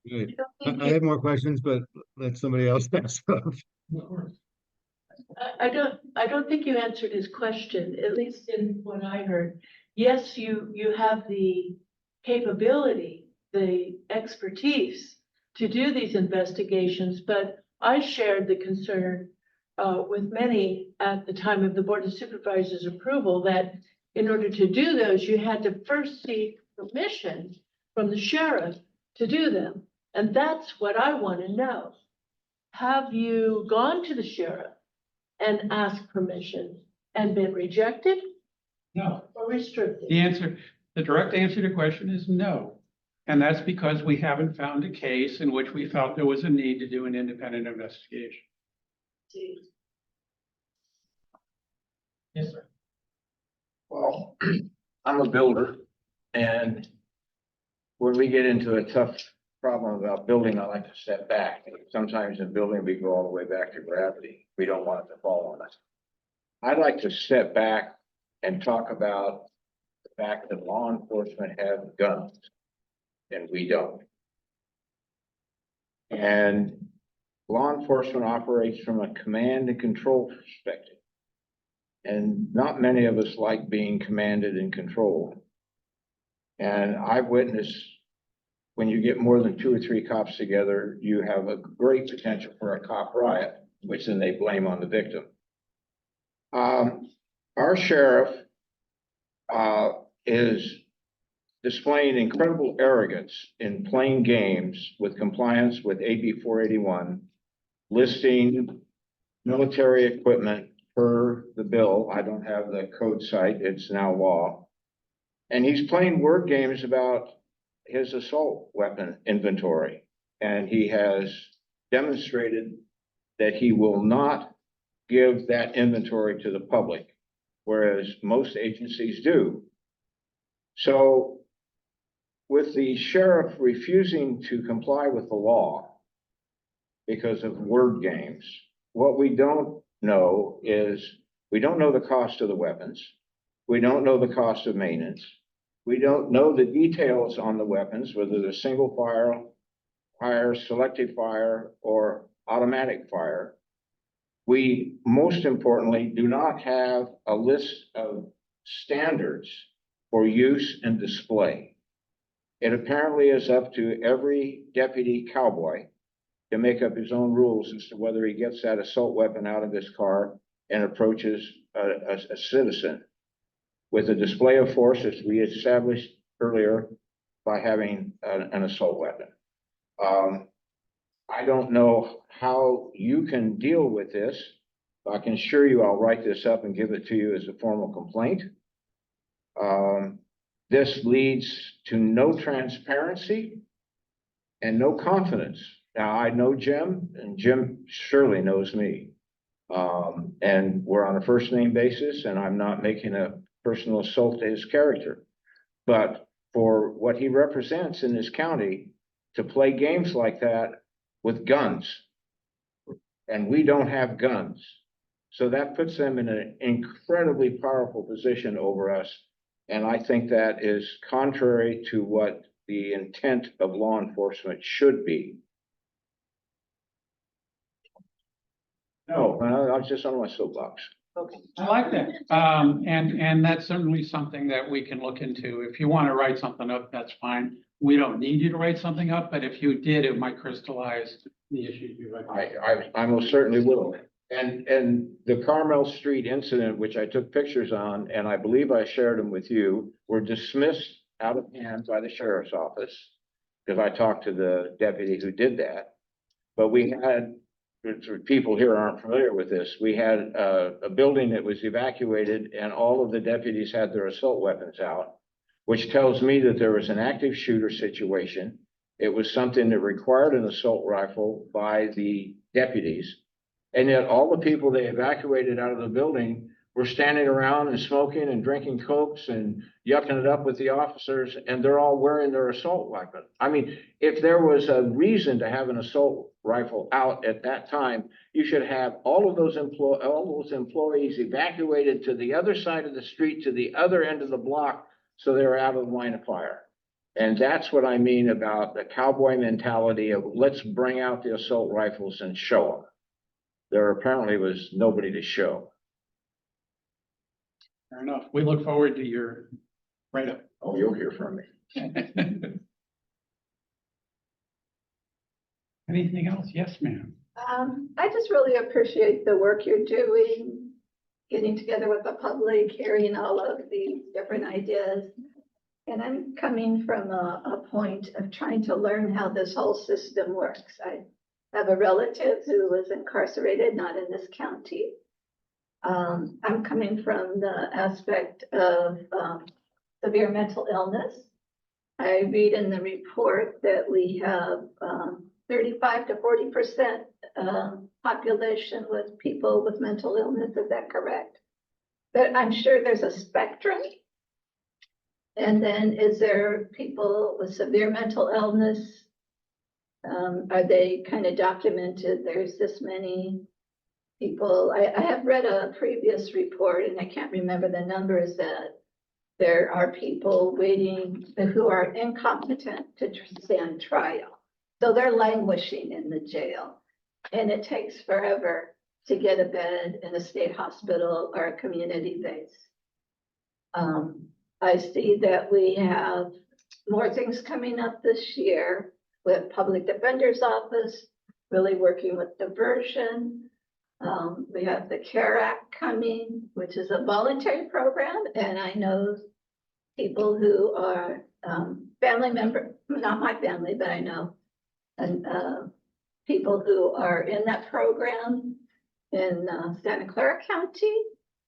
Good. I have more questions, but let somebody else ask. I don't think you answered his question, at least in what I heard. Yes, you have the capability, the expertise to do these investigations, but I shared the concern with many at the time of the Board of Supervisors approval that in order to do those, you had to first seek permission from the sheriff to do them. And that's what I want to know. Have you gone to the sheriff and asked permission and been rejected No. or restricted? The direct answer to the question is no. And that's because we haven't found a case in which we felt there was a need to do an independent investigation. Yes, sir. Well, I'm a builder, and when we get into a tough problem about building, I like to step back. Sometimes in building, we go all the way back to gravity. We don't want it to fall on us. I'd like to step back and talk about the fact that law enforcement have guns and we don't. And law enforcement operates from a command and control perspective. And not many of us like being commanded and controlled. And I've witnessed when you get more than 2 or 3 cops together, you have a great potential for a cop riot, which then they blame on the victim. Our sheriff is displaying incredible arrogance in playing games with compliance with AB 481, listing military equipment per the bill. I don't have the code site, it's now law. And he's playing word games about his assault weapon inventory. And he has demonstrated that he will not give that inventory to the public, whereas most agencies do. So with the sheriff refusing to comply with the law because of word games, what we don't know is, we don't know the cost of the weapons. We don't know the cost of maintenance. We don't know the details on the weapons, whether they're single fire, selective fire, or automatic fire. We, most importantly, do not have a list of standards for use and display. It apparently is up to every deputy cowboy to make up his own rules as to whether he gets that assault weapon out of his car and approaches a citizen with a display of force, as we established earlier, by having an assault weapon. I don't know how you can deal with this. I can assure you I'll write this up and give it to you as a formal complaint. This leads to no transparency and no confidence. Now, I know Jim, and Jim surely knows me. And we're on a first name basis, and I'm not making a personal assault to his character. But for what he represents in this county, to play games like that with guns, and we don't have guns. So that puts them in an incredibly powerful position over us. And I think that is contrary to what the intent of law enforcement should be. No, I was just on my soapbox. Okay. I like that. And that's certainly something that we can look into. If you want to write something up, that's fine. We don't need you to write something up, but if you did, it might crystallize the issues you recognize. I most certainly will. And the Carmel Street incident, which I took pictures on, and I believe I shared them with you, were dismissed out of hand by the sheriff's office, because I talked to the deputy who did that. But we had, for people here aren't familiar with this, we had a building that was evacuated, and all of the deputies had their assault weapons out, which tells me that there was an active shooter situation. It was something that required an assault rifle by the deputies. And yet all the people they evacuated out of the building were standing around and smoking and drinking cokes and yucking it up with the officers, and they're all wearing their assault weapon. I mean, if there was a reason to have an assault rifle out at that time, you should have all of those employees evacuated to the other side of the street, to the other end of the block, so they're out of the line of fire. And that's what I mean about the cowboy mentality of let's bring out the assault rifles and show them. There apparently was nobody to show. Fair enough. We look forward to your write-up. Oh, you'll hear from me. Anything else? Yes, ma'am. I just really appreciate the work you're doing, getting together with the public, hearing all of these different ideas. And I'm coming from a point of trying to learn how this whole system works. I have a relative who was incarcerated, not in this county. I'm coming from the aspect of severe mental illness. I read in the report that we have 35 to 40% population with people with mental illness. Is that correct? But I'm sure there's a spectrum. And then is there people with severe mental illness? Are they kind of documented? There's this many people. I have read a previous report, and I can't remember the numbers, that there are people waiting who are incompetent to stand trial. So they're languishing in the jail, and it takes forever to get a bed in a state hospital or a community base. I see that we have more things coming up this year with Public Defender's Office, really working with diversion. We have the CARE Act coming, which is a voluntary program, and I know people who are family member, not my family, but I know, and people who are in that program in Santa Clara County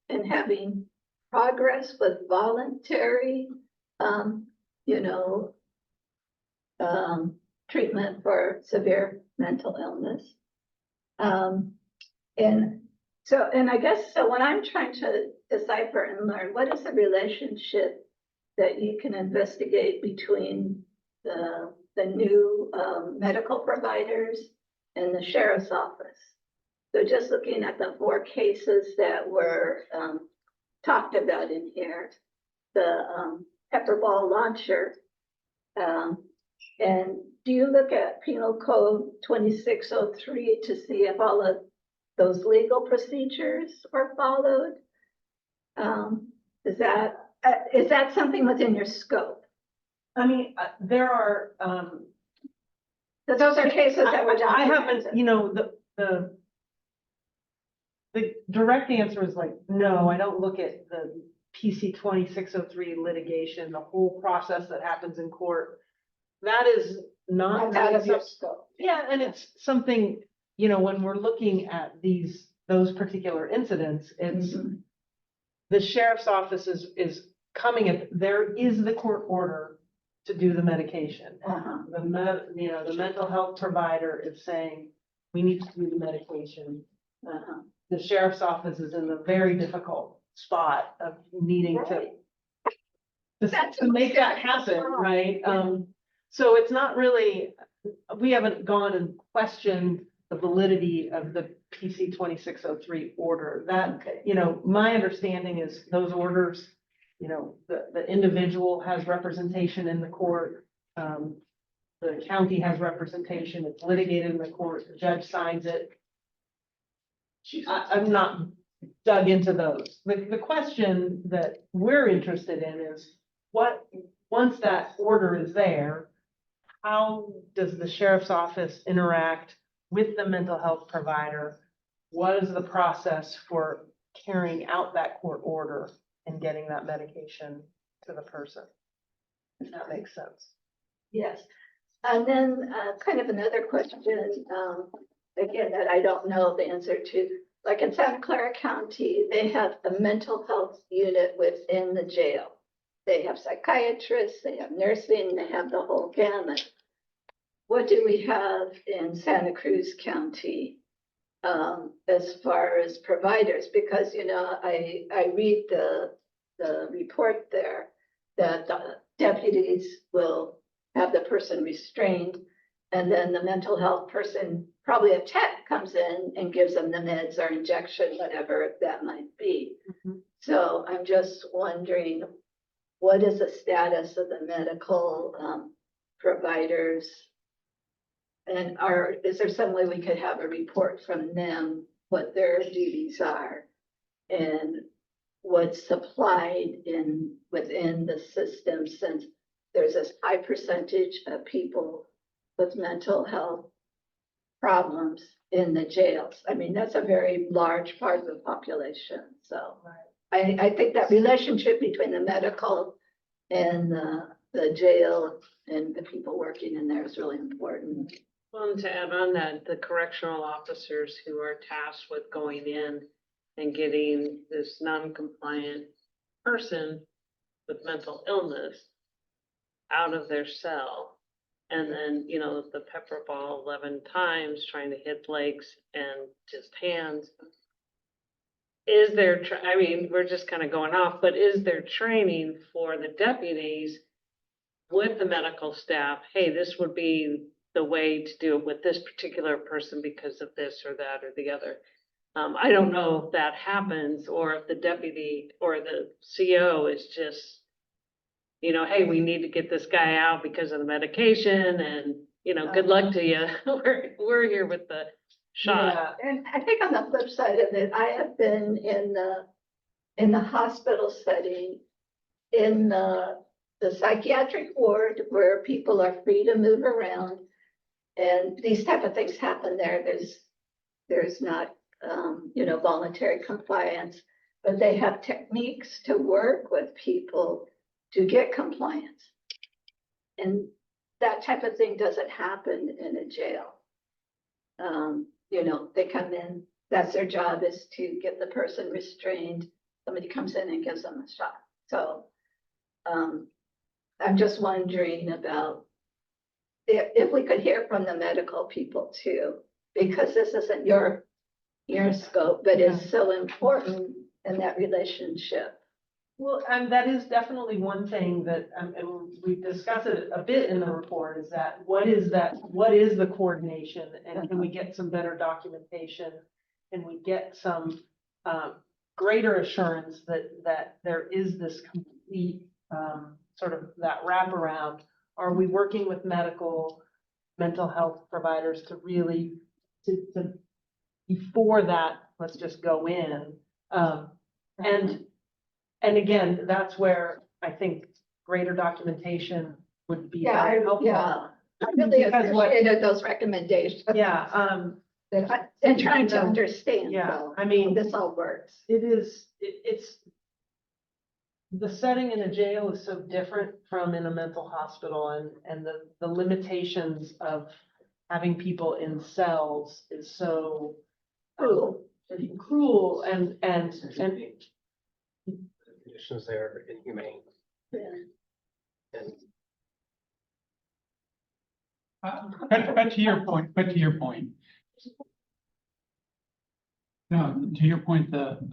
and having progress with voluntary, treatment for severe mental illness. And so, and I guess, so when I'm trying to decipher and learn, what is the relationship that you can investigate between the new medical providers and the sheriff's office? So just looking at the 4 cases that were talked about in here, the pepper ball launcher, and do you look at Penal Code 2603 to see if all of those legal procedures are followed? Is that something within your scope? I mean, there are, Because those are cases that were I documented. haven't, the direct answer is like, no, I don't look at the PC 2603 litigation, the whole process that happens in court. That is not. That's out of really your some- scope. Yeah, and it's something, when we're looking at those particular incidents, it's Mhm. the sheriff's office is coming there is the court order to do the medication. Uh-huh. The mental health provider is saying, we need to do the medication. Uh-huh. The sheriff's office is in the very difficult spot of needing Right. to make that happen, right? So it's not really, we haven't gone and questioned the validity of the PC 2603 order. That, my understanding is those orders, the individual has representation in the court. The county has representation, it's litigated in the court, the judge signs it. I'm not dug into those. The question that we're interested in is once that order is there, how does the sheriff's office interact with the mental health provider? What is the process for carrying out that court order and getting that medication to the person? If that makes sense. Yes. And then kind of another question, again, that I don't know the answer to. Like in Santa Clara County, they have a mental health unit within the jail. They have psychiatrists, they have nursing, they have the whole gamut. What do we have in Santa Cruz County as far as providers? Because, I read the report there that the deputies will have the person restrained, and then the mental health person, probably a tech, comes in and gives them the meds or injection, whatever that might be. Mhm. So I'm just wondering, what is the status of the medical providers? And is there some way we could have a report from them, what their duties are? And what's supplied within the system, since there's this high percentage of people with mental health problems in the jails. I mean, that's a very large part of the population. So I think that relationship between the medical and the jail and the people working in there is really important. Well, and to add on that, the correctional officers who are tasked with going in and getting this non-compliant person with mental illness out of their cell. And then, the pepper ball 11 times trying to hit legs and just hands. Is there, we're just kind of going off, but is there training for the deputies with the medical staff? Hey, this would be the way to do it with this particular person because of this or that or the other. I don't know if that happens, or if the deputy or the CO is just, hey, we need to get this guy out because of the medication, and, good luck to you. We're here with the shot. Yeah. And I think on the flip side of it, I have been in the hospital setting, in the the psychiatric ward where people are free to move around. And these type of things happen there. There's not, voluntary compliance, but they have techniques to work with people to get compliance. And that type of thing doesn't happen in a jail. They come in, that's their job, is to get the person restrained. Somebody comes in and gives them a shot. So I'm just wondering about if we could hear from the medical people too, because this isn't your scope, but it's so important in that relationship. Well, and that is definitely one thing that, and we discuss it a bit in the report, is that what is the coordination? And can we get some better documentation? Can we get some greater assurance that there is this complete sort of that wraparound? Are we working with mental health providers to really, to before that, let's just go in. And again, that's where I think greater documentation would be very helpful. I really appreciated those recommendations. Yeah, And trying to understand. yeah, how I mean, this all works. it's the setting in a jail is so different from in a mental hospital, and the limitations of having people in cells is so cruel and Conditions there are inhumane. And But to your point, no, to your point, the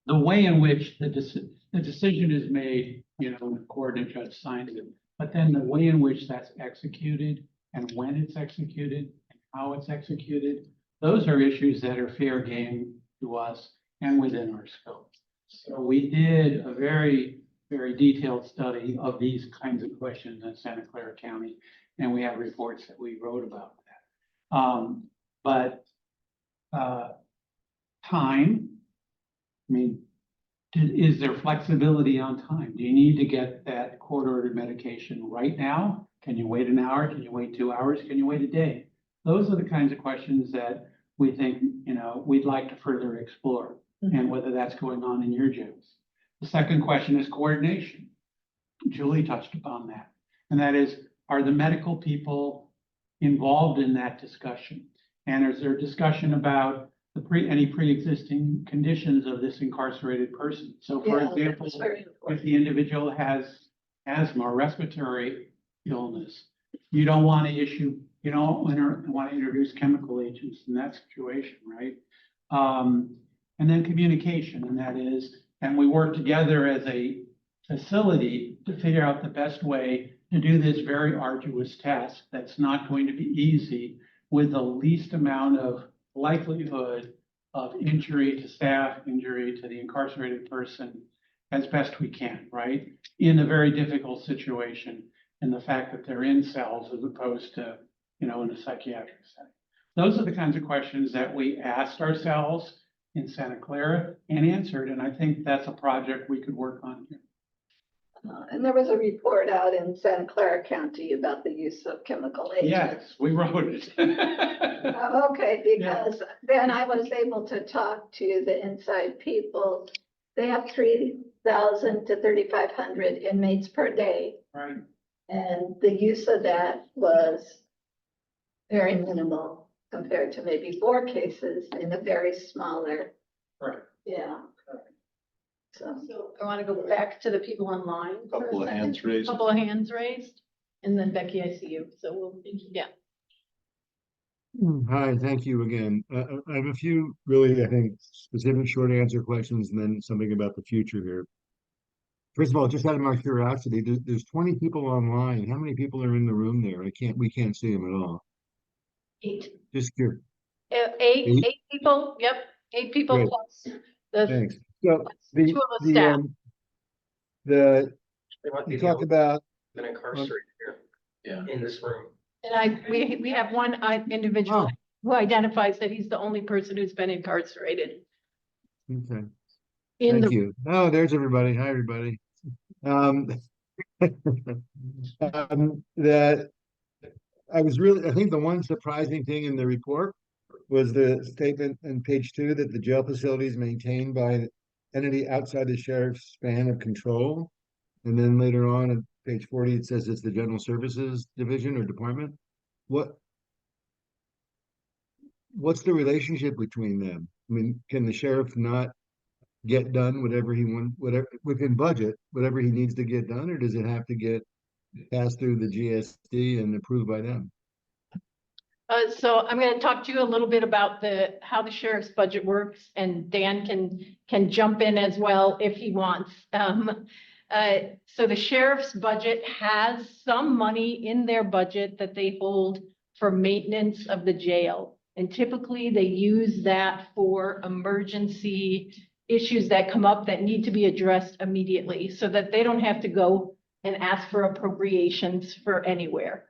way in which the decision is made, the coordinate judge signs it, but then the way in which that's executed and when it's executed and how it's executed, those are issues that are fair game to us and within our scope. So we did a very, very detailed study of these kinds of questions in Santa Clara County, and we have reports that we wrote about that. But time, I mean, is there flexibility on time? Do you need to get that court-ordered medication right now? Can you wait an hour? Can you wait 2 hours? Can you wait a day? Those are the kinds of questions that we think, we'd like to further explore, and whether that's going on in your jails. The second question is coordination. Julie touched upon that. And that is, are the medical people involved in that discussion? And is there discussion about any pre-existing conditions of this incarcerated person? So for example, if the individual has asthma or respiratory illness, you don't want to introduce chemical agents in that situation, right? And then communication, and that is, and we work together as a facility to figure out the best way to do this very arduous task that's not going to be easy, with the least amount of likelihood of injury to staff, injury to the incarcerated person, as best we can, right? In a very difficult situation, and the fact that they're in cells as opposed to, in a psychiatric setting. Those are the kinds of questions that we asked ourselves in Santa Clara and answered, and I think that's a project we could work on here. And there was a report out in Santa Clara County about the use of chemical agents. Yes, we wrote it. Okay, because then I was able to talk to the inside people. They have 3,000 to 3,500 inmates per day. Right. And the use of that was very minimal compared to maybe 4 cases in a very smaller. Right. Yeah. So. So I want to go back to the people online. for a Couple of second. hands raised. Couple of hands raised, and then Becky, I see you, so we'll, yeah. Hi, thank you again. I have a few really, I think, specific short answer questions and then something about the future here. First of all, just out of my curiosity, there's 20 people online. How many people are in the room there? We can't see them at all. 8. Just curious. Eight people, yep, 8 people Great. plus the Thanks. So two of us staff. the they want you to talked about been incarcerated here in this room. And we have one individual who identifies that he's the only person who's been incarcerated. okay. in Thank the, you. Oh, there's everybody. Hi, everybody. Um, that I think the one surprising thing in the report was the statement on page 2 that the jail facility is maintained by an entity outside the sheriff's span of control. And then later on at page 40, it says it's the General Services Division or Department. What's the relationship between them? I mean, can the sheriff not get done whatever he wants, whatever within budget, whatever he needs to get done, or does it have to get passed through the GSD and approved by them? so I'm going to talk to you a little bit about how the sheriff's budget works, and Dan can jump in as well if he wants. So the sheriff's budget has some money in their budget that they hold for maintenance of the jail. And typically they use that for emergency issues that come up that need to be addressed immediately so that they don't have to go and ask for appropriations for anywhere.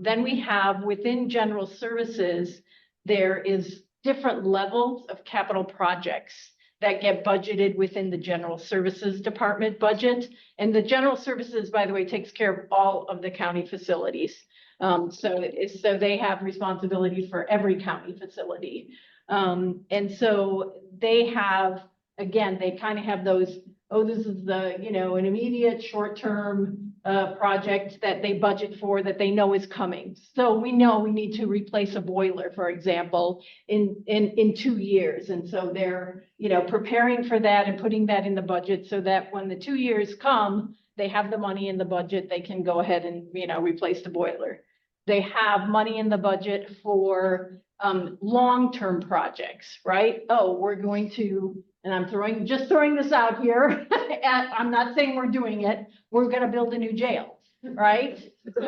Then we have within general services, there is different levels of capital projects that get budgeted within the general services department budget. And the general services, by the way, takes care of all of the county facilities. So they have responsibility for every county facility. And so they have, again, they kind of have those, oh, this is the, an immediate short-term project that they budget for that they know is coming. So we know we need to replace a boiler, for example, in 2 years. And so they're, preparing for that and putting that in the budget so that when the 2 years come, they have the money in the budget, they can go ahead and, replace the boiler. They have money in the budget for long-term projects, right? Oh, we're going to, and I'm just throwing this out here. I'm not saying we're doing it. We're going to build a new jail, right? So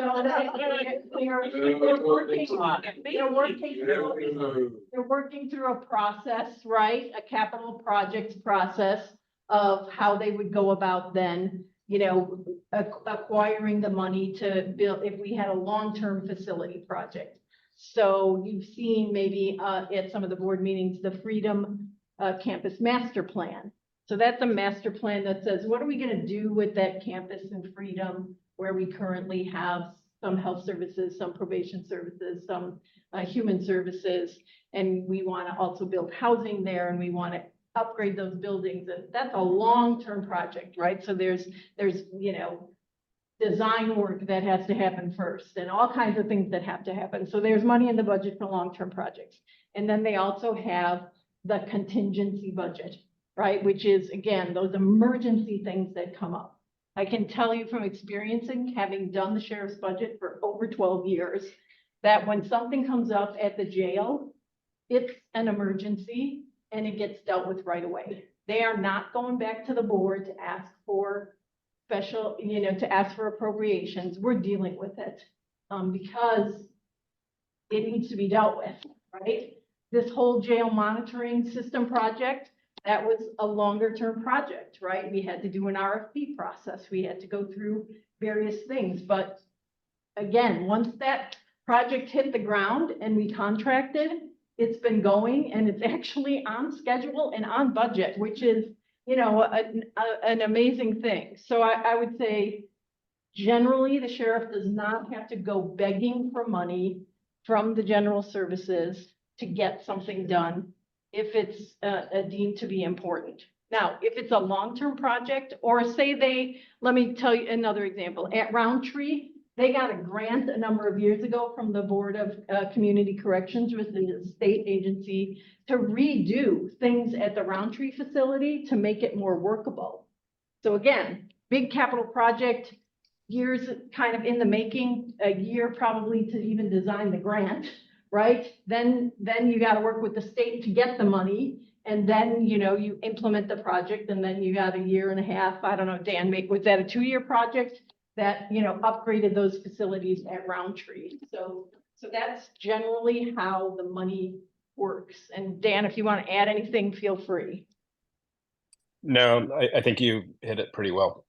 they're working through a process, right? A capital projects process of how they would go about then, acquiring the money to build, if we had a long-term facility project. So you've seen maybe at some of the board meetings, the Freedom Campus Master Plan. So that's a master plan that says, what are we going to do with that campus in Freedom where we currently have some health services, some probation services, some human services, and we want to also build housing there, and we want to upgrade those buildings. And that's a long-term project, right? So there's design work that has to happen first and all kinds of things that have to happen. So there's money in the budget for long-term projects. And then they also have the contingency budget, right? Which is, again, those emergency things that come up. I can tell you from experiencing, having done the sheriff's budget for over 12 years, that when something comes up at the jail, it's an emergency and it gets dealt with right away. They are not going back to the board to ask for special, to ask for appropriations. We're dealing with it because it needs to be dealt with, right? This whole jail monitoring system project, that was a longer term project, right? We had to do an RFP process. We had to go through various things. But again, once that project hit the ground and we contracted, it's been going and it's actually on schedule and on budget, which is, an amazing thing. So I would say generally the sheriff does not have to go begging for money from the general services to get something done if it's deemed to be important. Now, if it's a long-term project, or say let me tell you another example. At Roundtree, they got a grant a number of years ago from the Board of Community Corrections, with the state agency, to redo things at the Roundtree facility to make it more workable. So again, big capital project, years kind of in the making, a year probably to even design the grant, right? Then you got to work with the state to get the money. And then, you implement the project, and then you got a year and a half. I don't know, Dan, was that a 2-year project that, upgraded those facilities at Roundtree? So that's generally how the money works. And Dan, if you want to add anything, feel free. No, I think you hit it pretty well.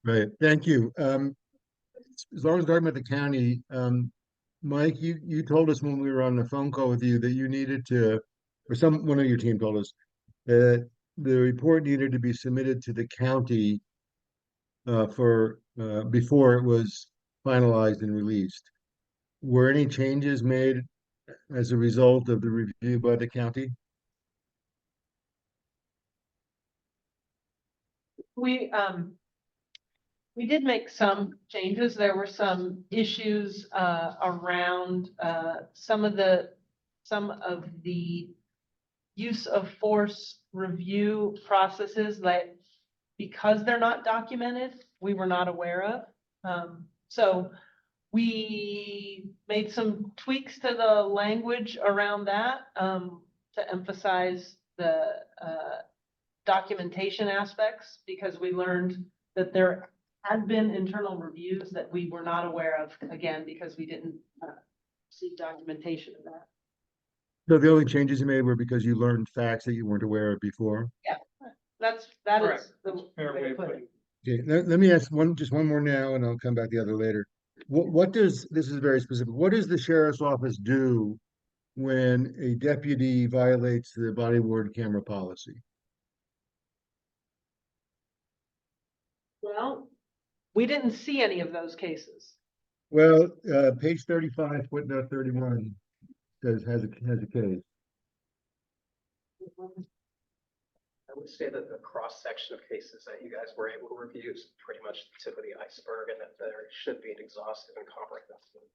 Right, thank you. As long as we're talking about the county, Mike, you told us when we were on the phone call with you that you needed to, or one of your team told us that the report needed to be submitted to the county before it was finalized and released. Were any changes made as a result of the review by the county? We did make some changes. There were some issues around some of the use of force review processes that, because they're not documented, we were not aware of. So we made some tweaks to the language around that to emphasize the documentation aspects, because we learned that there had been internal reviews that we were not aware of, again, because we didn't see documentation of that. So the only changes you made were because you learned facts that you weren't aware of before? Yeah, that is Correct. the Fair way to put it. Okay, let me ask just one more now, and I'll come back to the other later. This is very specific, what does the sheriff's office do when a deputy violates the body worn camera policy? Well, we didn't see any of those cases. Well, page 35, footnote 31 has a case. I would say that the cross-section of cases that you guys were able to review is pretty much the tip of the iceberg, and that there should be an exhaustive and comprehensive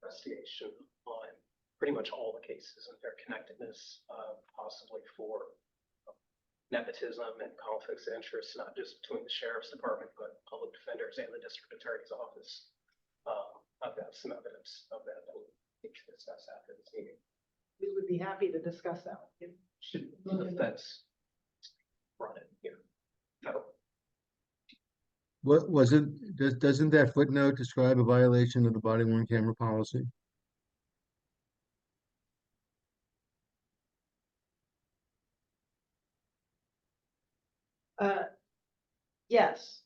investigation on pretty much all the cases and their connectedness, possibly for nepotism and conflicts of interest, not just between the sheriff's department, but public defenders and the district attorney's office. I've got some evidence of that that we can discuss after this meeting. We would be happy to discuss that with you. Should the feds run it here? No. What was it? Doesn't that footnote describe a violation of the body worn camera policy? Yes,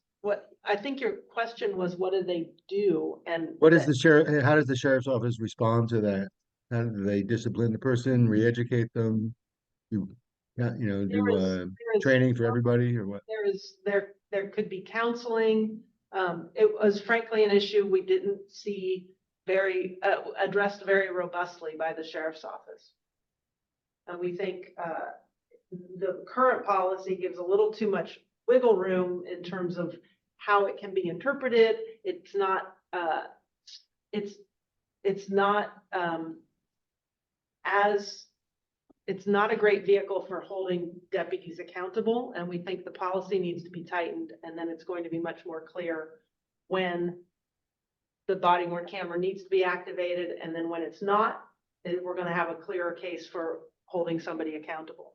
I think your question was, what do they do? And What is the sheriff, how does the sheriff's office respond to that? How do they discipline the person, re-educate them? Do training for everybody, or what? There could be counseling. It was frankly an issue we didn't see addressed very robustly by the sheriff's office. And we think the current policy gives a little too much wiggle room in terms of how it can be interpreted. It's not a great vehicle for holding deputies accountable, and we think the policy needs to be tightened, and then it's going to be much more clear when the body worn camera needs to be activated, and then when it's not, we're going to have a clearer case for holding somebody accountable.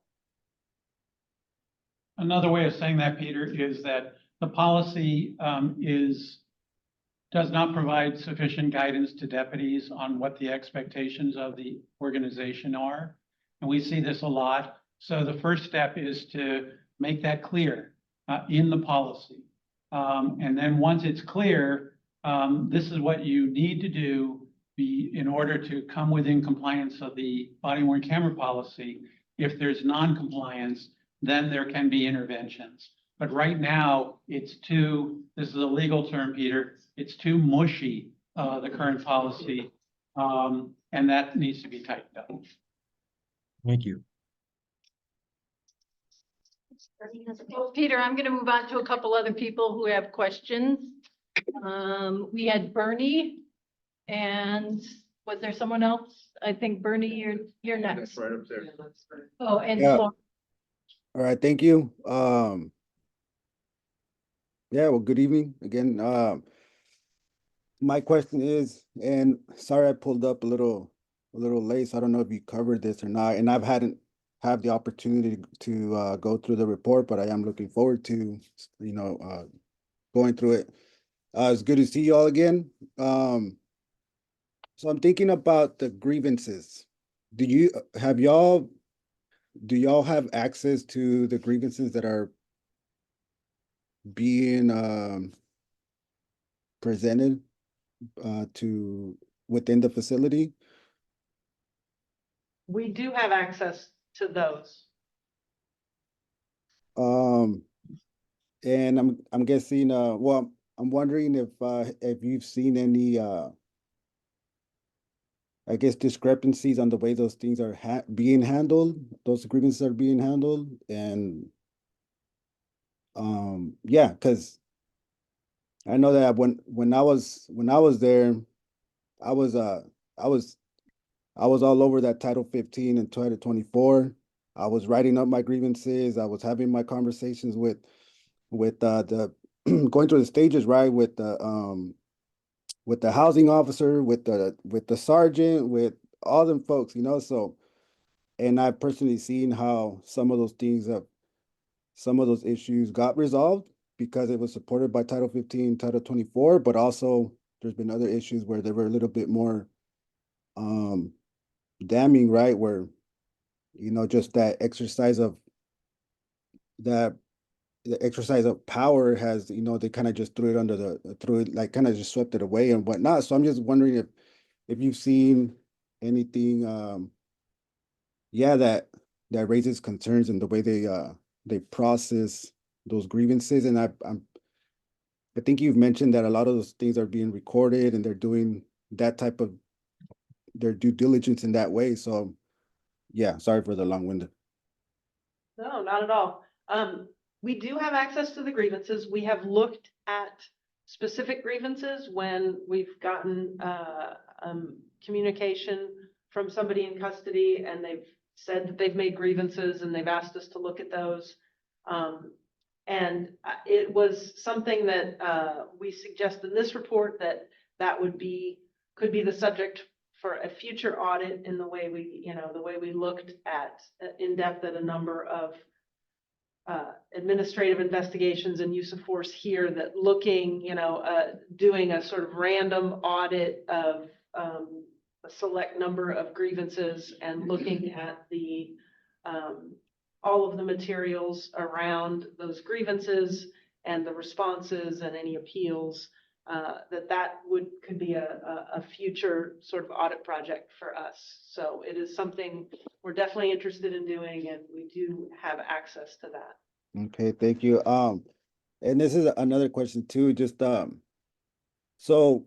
Another way of saying that, Peter, is that the policy does not provide sufficient guidance to deputies on what the expectations of the organization are. And we see this a lot. So the first step is to make that clear in the policy. And then once it's clear, this is what you need to do in order to come within compliance of the body worn camera policy. If there's non-compliance, then there can be interventions. But right now, this is a legal term, Peter, it's too mushy, the current policy, and that needs to be tightened up. Thank you. Well, Peter, I'm going to move on to a couple other people who have questions. We had Bernie, and was there someone else? I think Bernie, you're next. That's right up there. Oh, and Yeah. Laura. All right, thank you. Yeah, well, good evening again. My question is, and sorry I pulled up a little late, so I don't know if you covered this or not, and hadn't had the opportunity to go through the report, but I am looking forward to, going through it. It's good to see you all again. So I'm thinking about the grievances. Do y'all have access to the grievances that are being presented to within the facility? We do have access to those. And I'm guessing, well, I'm wondering if you've seen any, I guess discrepancies on the way those things are being handled, those grievances are being handled, and yeah, because I know that when I was there, I was I was I was all over that Title 15 and Title 24. I was writing up my grievances. I was having my conversations with the going through the stages, right, with the housing officer, with the sergeant, with all them folks, you know. So, and I've personally seen how some of those issues got resolved because it was supported by Title 15, Title 24, but also there's been other issues where they were a little bit more um damning, right? Where, you know, just that the exercise of power has, you know, they kind of just threw it, like kind of just swept it away and whatnot. So I'm just wondering if you've seen anything, yeah, that raises concerns in the way they process those grievances. And I think you've mentioned that a lot of those things are being recorded and they're doing that type of their due diligence in that way. So yeah, sorry for the long-winded. No, not at all. We do have access to the grievances. We have looked at specific grievances when we've gotten communication from somebody in custody and they've said that they've made grievances and they've asked us to look at those. And it was something that we suggest in this report that could be the subject for a future audit in the way we looked at in depth at a number of administrative investigations and use of force here, that looking, doing a sort of random audit of a select number of grievances and looking at all of the materials around those grievances and the responses and any appeals, that could be a future sort of audit project for us. So it is something we're definitely interested in doing, and we do have access to that. Okay, thank you. And this is another question too, just so,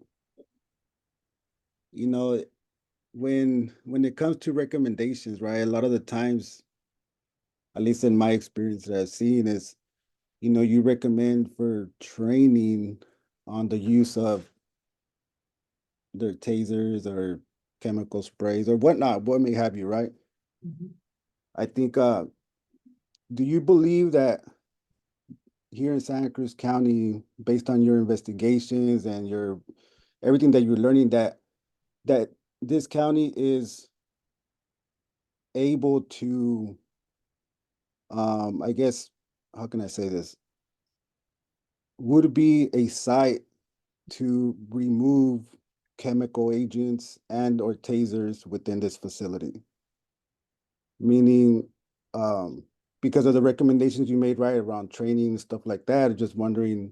you know, when it comes to recommendations, right, a lot of the times, at least in my experience that I've seen, is, you know, you recommend for training on the use of their tasers or chemical sprays or whatnot, what may have you, right? I think, do you believe that here in Santa Cruz County, based on your investigations and everything that you're learning, that this county is able to, I guess, how can I say this? Would it be a site to remove chemical agents and or tasers within this facility? Meaning, because of the recommendations you made, right, around training and stuff like that, just wondering,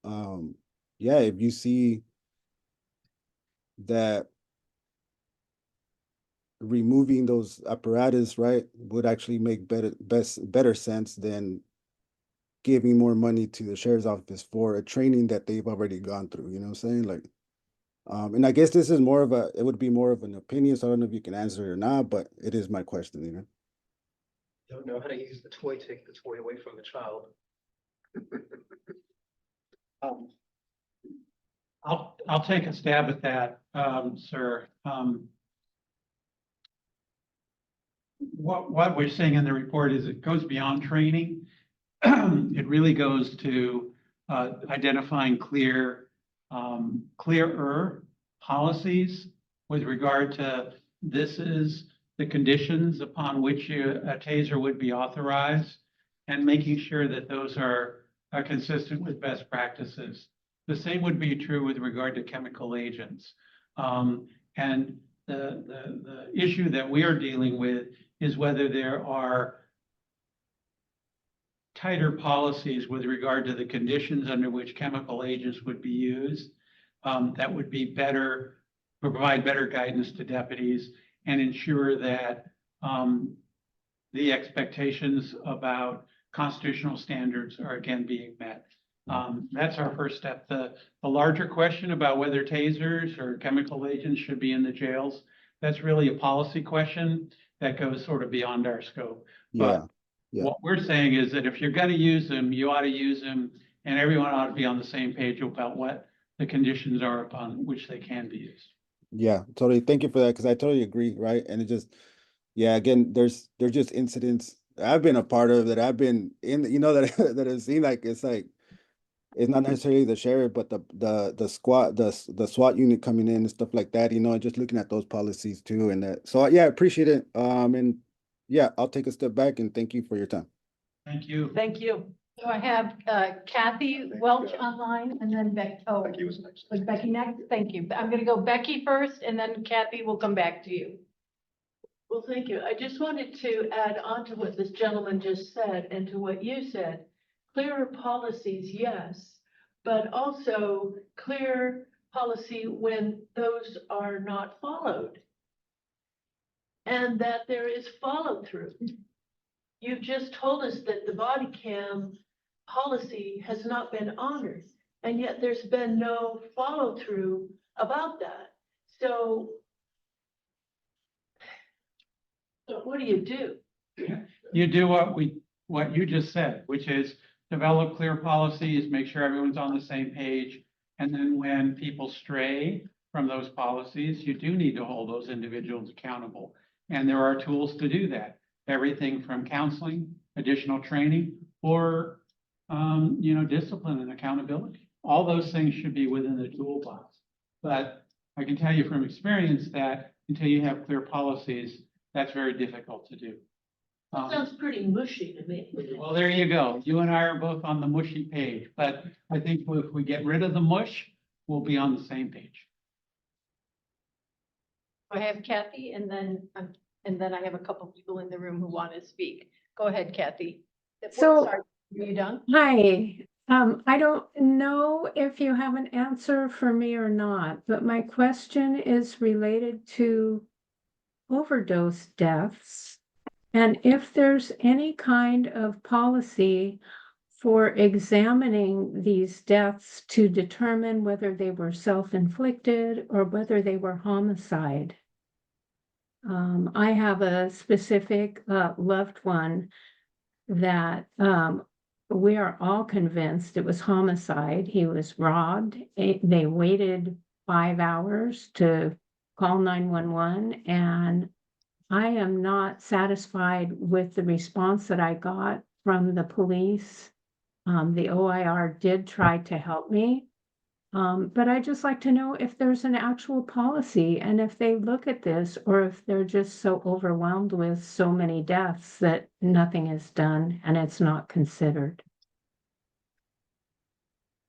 yeah, if you see that removing those apparatus, right, would actually make better sense than giving more money to the sheriff's office for a training that they've already gone through, you know what I'm saying? Like, and I guess this is it would be more of an opinion, so I don't know if you can answer it or not, but it is my question, you know? Don't know how to use the toy, take the toy away from the child. I'll take a stab at that, sir. What we're seeing in the report is it goes beyond training. It really goes to identifying clearer policies with regard to this is the conditions upon which a taser would be authorized, and making sure that those are consistent with best practices. The same would be true with regard to chemical agents. And the issue that we are dealing with is whether there are tighter policies with regard to the conditions under which chemical agents would be used, that would be provide better guidance to deputies and ensure that the expectations about constitutional standards are again being met. That's our first step. The larger question about whether tasers or chemical agents should be in the jails, that's really a policy question that goes sort of beyond our scope. But Yeah. what we're saying is that if you're gonna use them, you ought to use them, and everyone ought to be on the same page about what the conditions are upon which they can be used. Yeah, totally. Thank you for that, because I totally agree, right? And it just, yeah, again, there's just incidents I've been a part of that I've been in, that that have seen, like, it's it's not necessarily the sheriff, but the squad, the SWAT unit coming in and stuff like that, and just looking at those policies too, and that. So yeah, I appreciate it. And yeah, I'll take a step back and thank you for your time. Thank you. Thank you. So I have Kathy Welch online and then Becky. Oh, was Becky next? Thank you. I'm gonna go Becky first and then Kathy will come back to you. Well, thank you. I just wanted to add on to what this gentleman just said and to what you said. Clearer policies, yes, but also clear policy when those are not followed. And that there is follow through. You've just told us that the body cam policy has not been honored, and yet there's been no follow through about that. So what do you do? You do what you just said, which is develop clear policies, make sure everyone's on the same page. And then when people stray from those policies, you do need to hold those individuals accountable. And there are tools to do that. Everything from counseling, additional training, or, discipline and accountability. All those things should be within the toolbox. But I can tell you from experience that until you have clear policies, that's very difficult to do. Sounds pretty mushy to me. Well, there you go. You and I are both on the mushy page, but I think if we get rid of the mush, we'll be on the same page. I have Kathy and then I have a couple people in the room who want to speak. Go ahead, Kathy. So- Sorry, are you done? Hi, I don't know if you have an answer for me or not, but my question is related to overdose deaths. And if there's any kind of policy for examining these deaths to determine whether they were self-inflicted or whether they were homicide. I have a specific loved one that we are all convinced it was homicide. He was robbed. They waited 5 hours to call 911, and I am not satisfied with the response that I got from the police. The OIR did try to help me, but I'd just like to know if there's an actual policy and if they look at this or if they're just so overwhelmed with so many deaths that nothing is done and it's not considered.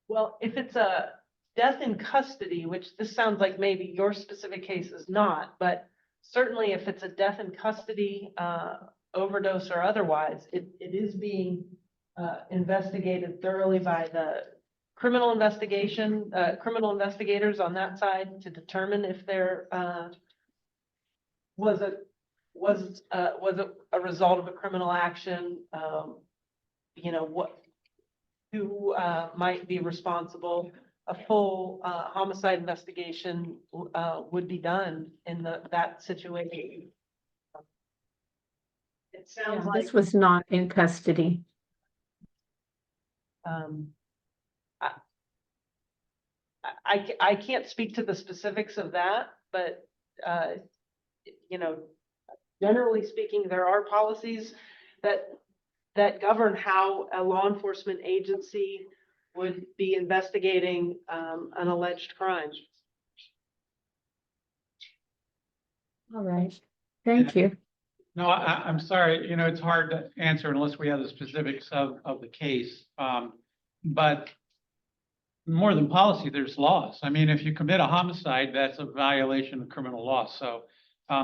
Well, if it's a death in custody, which this sounds like maybe your specific case is not, but certainly if it's a death in custody, overdose or otherwise, it is being investigated thoroughly by the criminal investigators on that side to determine if there was a result of a criminal action, who might be responsible. A full homicide investigation would be done in that situation. It sounds like This was not in custody. I can't speak to the specifics of that, but generally speaking, there are policies that govern how a law enforcement agency would be investigating an alleged crime. All right, thank you. No, I'm sorry, it's hard to answer unless we have the specifics of the case. But more than policy, there's laws. I mean, if you commit a homicide, that's a violation of criminal law. So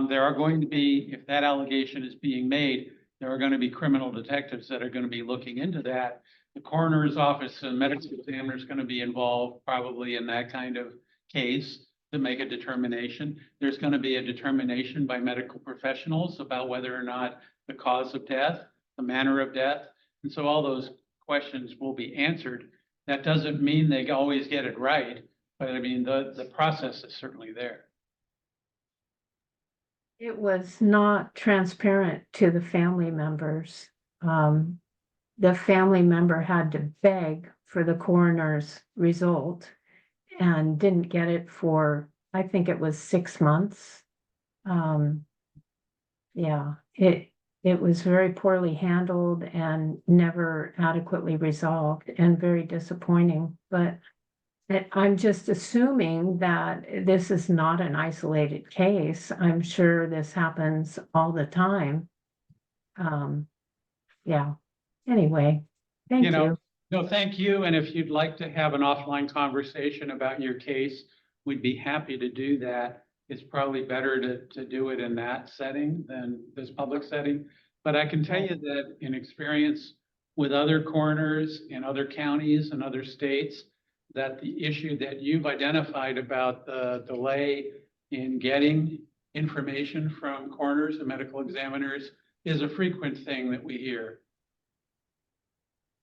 there are going to be, if that allegation is being made, there are going to be criminal detectives that are going to be looking into that. The coroner's office and medical examiner is going to be involved probably in that kind of case to make a determination. There's going to be a determination by medical professionals about whether or not the cause of death, the manner of death, And so all those questions will be answered. That doesn't mean they always get it right, but I mean, the process is certainly there. It was not transparent to the family members. The family member had to beg for the coroner's result and didn't get it for, I think it was 6 months. Yeah, it was very poorly handled and never adequately resolved and very disappointing. But I'm just assuming that this is not an isolated case. I'm sure this happens all the time. Yeah, anyway, thank You know, you. no, thank you. And if you'd like to have an offline conversation about your case, we'd be happy to do that. It's probably better to do it in that setting than this public setting. But I can tell you that in experience with other coroners in other counties and other states, that the issue that you've identified about the delay in getting information from coroners and medical examiners is a frequent thing that we hear.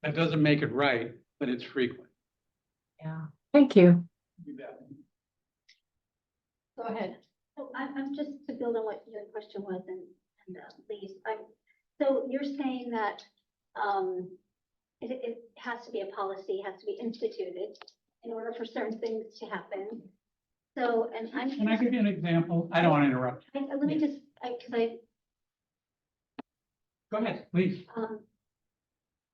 That doesn't make it right, but it's frequent. Yeah, thank you. You bet. Go ahead. So I'm just to build on what your question was and Lee's, so you're saying that, it has to be a policy, has to be instituted in order for certain things to happen. So, and I'm. Can I give you an example? I don't want to interrupt. Let me just, Go ahead, please.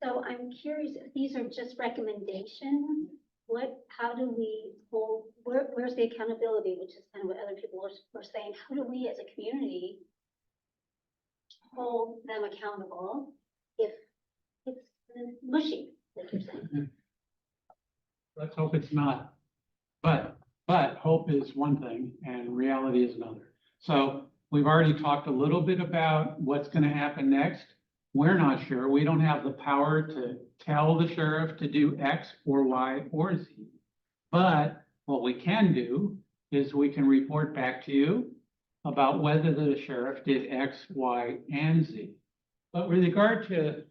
So I'm curious, if these are just recommendations, how do we hold, where's the accountability, which is kind of what other people were saying, how do we as a community hold them accountable if it's mushy, like you're saying? Let's hope it's not. But hope is one thing and reality is another. So we've already talked a little bit about what's going to happen next. We're not sure. We don't have the power to tell the sheriff to do X or Y or Z. But what we can do is we can report back to you about whether the sheriff did X, Y, and Z. But with regard to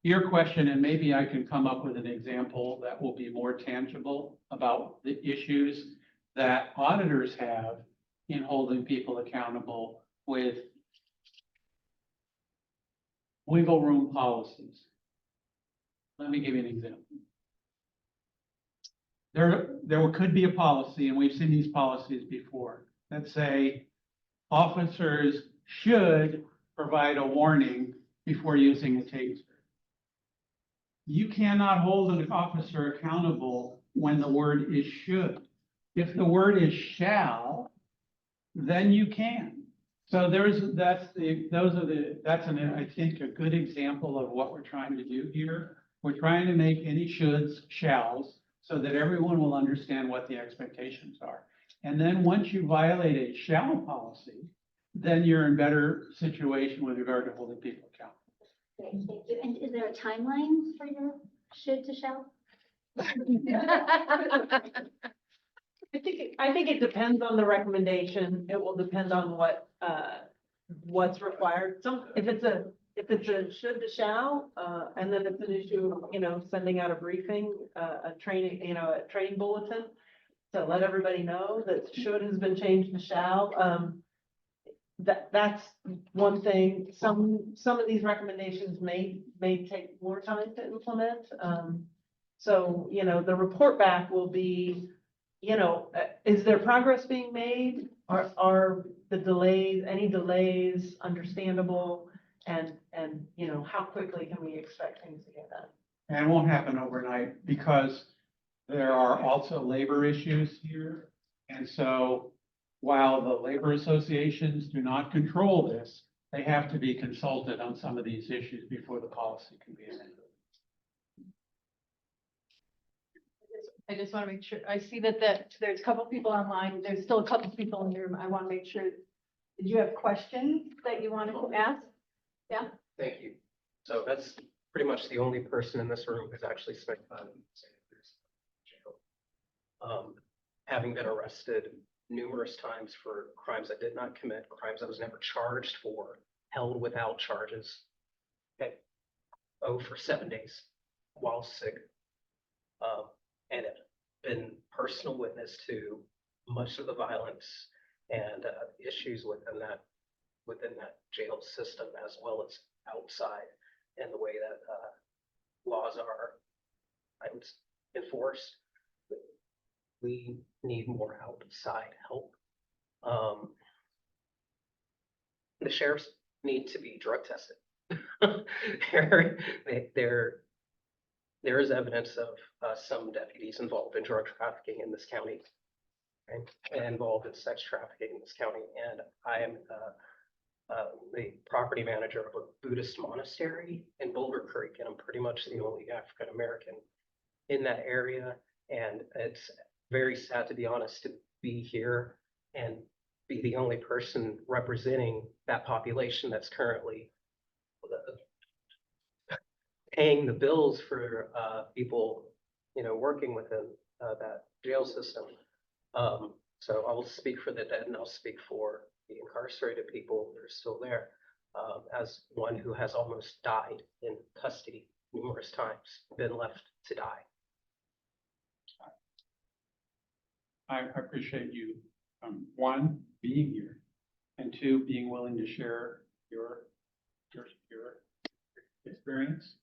your question, and maybe I can come up with an example that will be more tangible about the issues that auditors have in holding people accountable with wiggle room policies. Let me give you an example. There could be a policy, and we've seen these policies before, that say officers should provide a warning before using a taser. You cannot hold an officer accountable when the word is should. If the word is shall, then you can. So that's I think a good example of what we're trying to do here. We're trying to make any shoulds shalls so that everyone will understand what the expectations are. And then once you violate a shall policy, then you're in better situation with regard to holding people accountable. Great, thank you. And is there a timeline for your should to shall? I think it depends on the recommendation. It will depend on what's required. If it's a should to shall, and then it's an issue, sending out a briefing, a training bulletin to let everybody know that should has been changed to shall. That's one thing. Some of these recommendations may take more time to implement. So, the report back will be, is there progress being made? Are the delays, any delays understandable? And how quickly can we expect things to get done? And it won't happen overnight because there are also labor issues here. And so while the labor associations do not control this, they have to be consulted on some of these issues before the policy can be amended. I just want to make sure, I see that there's a couple people online, there's still a couple people in the room, I want to make sure. Did you have questions that you wanted to ask? Yeah? Thank you. So that's pretty much the only person in this room who's actually spent time in jail. Having been arrested numerous times for crimes I did not commit, crimes I was never charged for, held without charges. Okay. for 7 days while sick. And have been personal witness to much of the violence and issues within that jail system, as well as outside, and the way that laws are, I would enforced. We need more outside help. The sheriffs need to be drug tested. There is evidence of some deputies involved in drug trafficking in this county, and involved in sex trafficking in this county. And I am the property manager of a Buddhist monastery in Boulder Creek, and I'm pretty much the only African American in that area. And it's very sad, to be honest, to be here and be the only person representing that population that's currently paying the bills for people, working within that jail system. So I will speak for the dead, and I'll speak for the incarcerated people that are still there, as one who has almost died in custody numerous times, been left to die. I appreciate you, one, being here, and two, being willing to share your experience.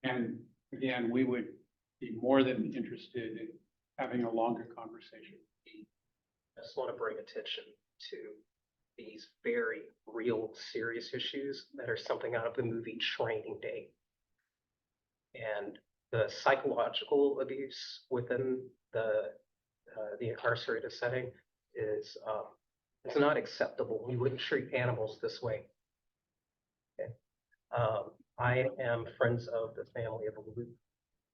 And again, we would be more than interested in having a longer conversation. I just want to bring attention to these very real, serious issues that are something out of the movie Training Day. And the psychological abuse within the incarcerated setting is it's not acceptable. We wouldn't treat animals this way. Okay. I am friends of the family of Luke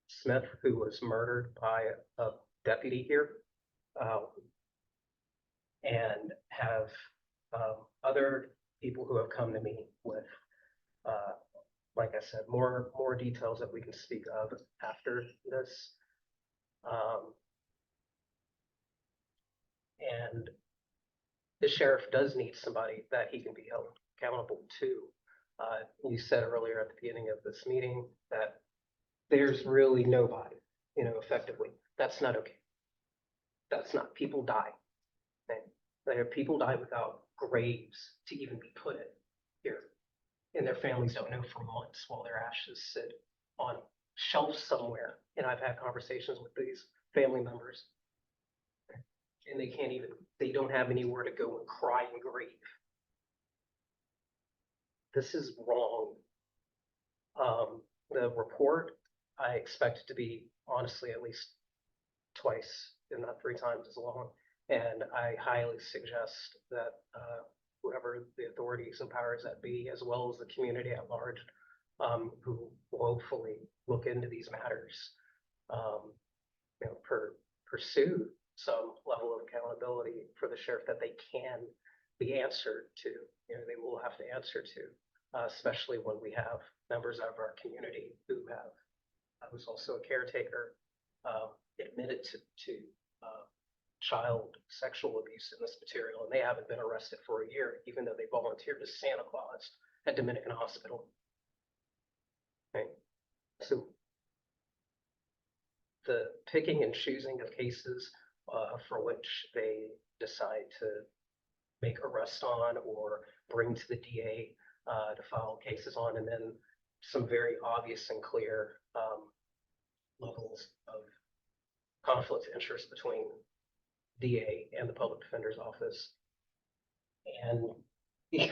Smith, who was murdered by a deputy here, and have other people who have come to me with, like I said, more details that we can speak of after this. And the sheriff does need somebody that he can be held accountable to. You said earlier at the beginning of this meeting that there's really nobody, effectively. That's not okay. That's not, people die. Okay? People die without graves to even be put in here. And their families don't know for months while their ashes sit on shelves somewhere. And I've had conversations with these family members. And they don't have anywhere to go and cry and grieve. This is wrong. The report, I expect it to be, honestly, at least twice, if not 3 times as long. And I highly suggest that whoever the authorities and powers that be, as well as the community at large, who will hopefully look into these matters, pursue some level of accountability for the sheriff that they can be answered to, they will have to answer to, especially when we have members of our community who have, who's also a caretaker, admitted to child sexual abuse in this material, and they haven't been arrested for a year, even though they volunteered as Santa Claus at Dominican Hospital. Okay. So the picking and choosing of cases for which they decide to make arrests on or bring to the DA to file cases on, and then some very obvious and clear levels of conflict of interest between DA and the public defender's office and the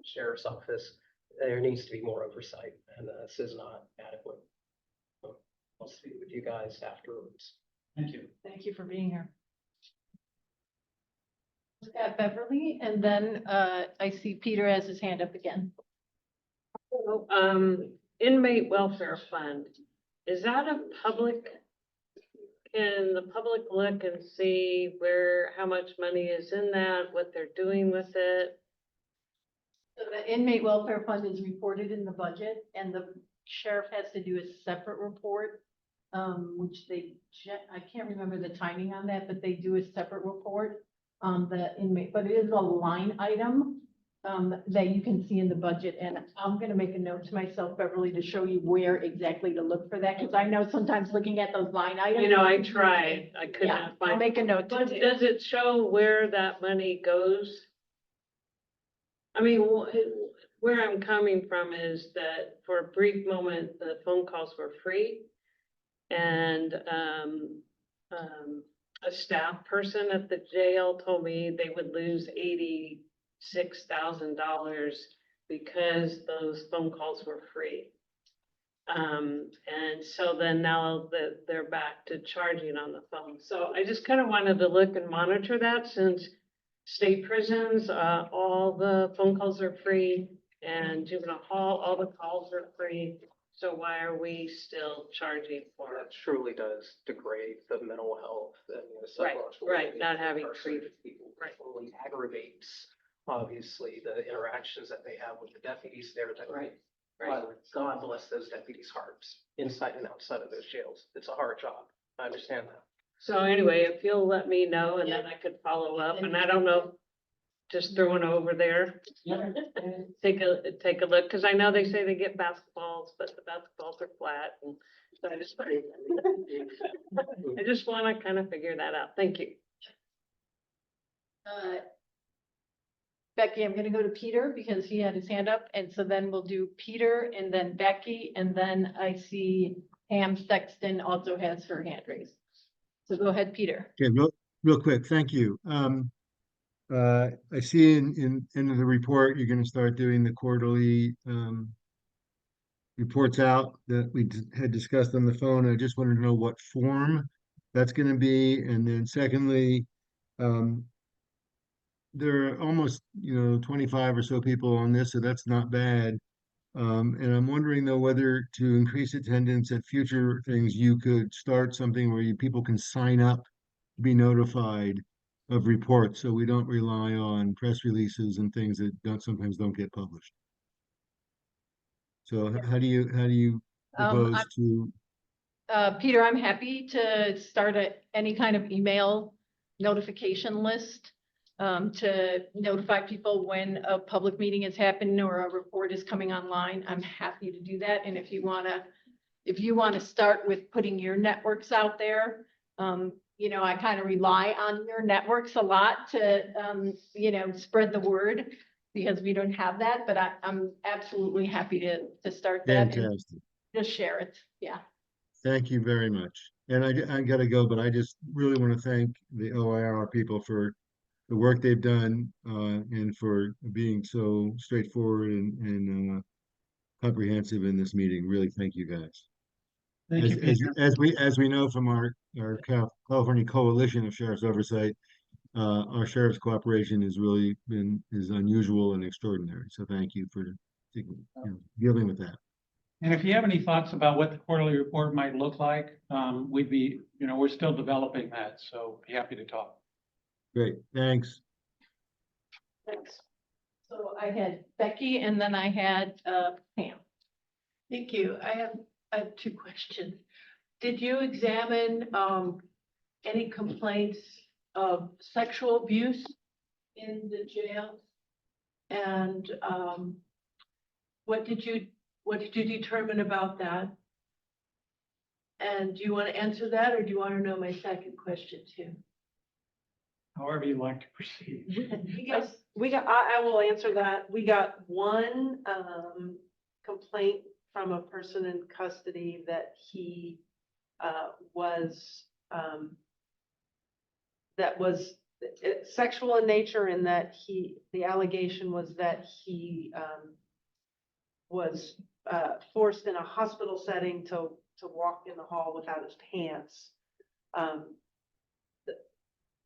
sheriff's office. There needs to be more oversight, and this is not adequate. So I'll speak with you guys afterwards. Thank you. Thank you for being here. At Beverly, and then I see Peter has his hand up again. Inmate welfare fund, is that a public? Can the public look and see how much money is in that, what they're doing with it? So the inmate welfare fund is reported in the budget, and the sheriff has to do a separate report, which I can't remember the timing on that, but they do a separate report on the inmate, but it is a line item that you can see in the budget. And I'm gonna make a note to myself, Beverly, to show you where exactly to look for that, because I know sometimes looking at those line items. You know, I tried, I could Yeah, not I'll find. make a note. But does it show where that money goes? I mean, where I'm coming from is that for a brief moment, the phone calls were free. And, a staff person at the jail told me they would lose $86,000 because those phone calls were free. And so then now that they're back to charging on the phone. So I just kind of wanted to look and monitor that, since state prisons, all the phone calls are free, and juvenile hall, all the calls are free. So why are we still charging for That truly does degrade the mental health and the Right, psychological. right, well-being not of the having person. free- It right. Only aggravates, obviously, the interactions that they have with the deputies there. That Right, right. God bless those deputies' hearts, inside and outside of those jails. It's a hard job. I understand that. So anyway, if you'll let me know, and then I could follow up, and I don't know, just throwing over there. Take a look, because I know they say they get basketballs, but the basketballs are flat, and so I just want to kind of figure that out. Thank you. Becky, I'm gonna go to Peter because he had his hand up, and so then we'll do Peter and then Becky, and then I see Pam Sexton also has her hand raised. So go ahead, Peter. Okay, real quick, thank you. I see in the report, you're gonna start doing the quarterly reports out that we had discussed on the phone. I just wanted to know what form that's gonna be. And then secondly, there are almost, 25 or so people on this, so that's not bad. And I'm wondering though, whether to increase attendance at future things, you could start something where people can sign up, to be notified of reports, so we don't rely on press releases and things that sometimes don't get published. So how do you propose to? Peter, I'm happy to start any kind of email notification list to notify people when a public meeting is happening or a report is coming online. I'm happy to do that. And if you wanna start with putting your networks out there, I kind of rely on your networks a lot to, spread the word, because we don't have that, but I'm absolutely happy to start that and Fantastic. just share it. Yeah. Thank you very much. And I gotta go, but I just really want to thank the OIR people for the work they've done, and for being so straightforward and comprehensive in this meeting. Really, thank you guys. Thank you, Peter. As we know from our California Coalition of Sheriff's Oversight, our sheriff's cooperation is unusual and extraordinary. So thank you for dealing with that. And if you have any thoughts about what the quarterly report might look like, we're still developing that, so be happy to talk. Great, thanks. Thanks. So I had Becky and then I had Pam. Thank you. I have two questions. Did you examine any complaints of sexual abuse in the jail? And what did you determine about that? And do you want to answer that, or do you want to know my second question too? However you'd like to proceed. I will answer that. We got one complaint from a person in custody that he was sexual in nature, and that the allegation was that he was forced in a hospital setting to walk in the hall without his pants.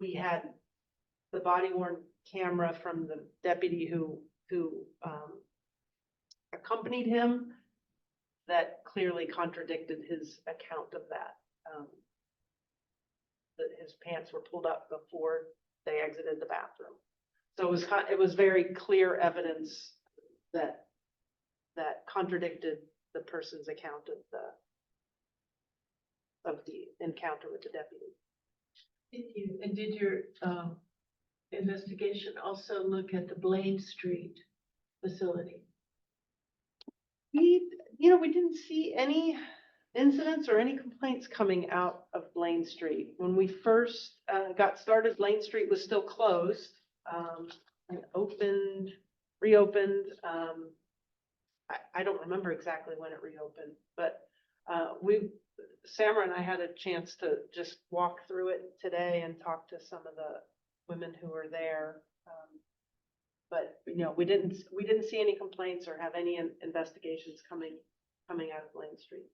We had the body worn camera from the deputy who accompanied him that clearly contradicted his account of that. That his pants were pulled up before they exited the bathroom. So it was very clear evidence that contradicted the person's account of the encounter with the deputy. Did you, and did your investigation also look at the Blaine Street facility? We didn't see any incidents or any complaints coming out of Blaine Street. When we first got started, Blaine Street was still closed, and reopened. I don't remember exactly when it reopened, but Samara and I had a chance to just walk through it today and talk to some of the women who were there. But we didn't see any complaints or have any investigations coming out of Blaine Street.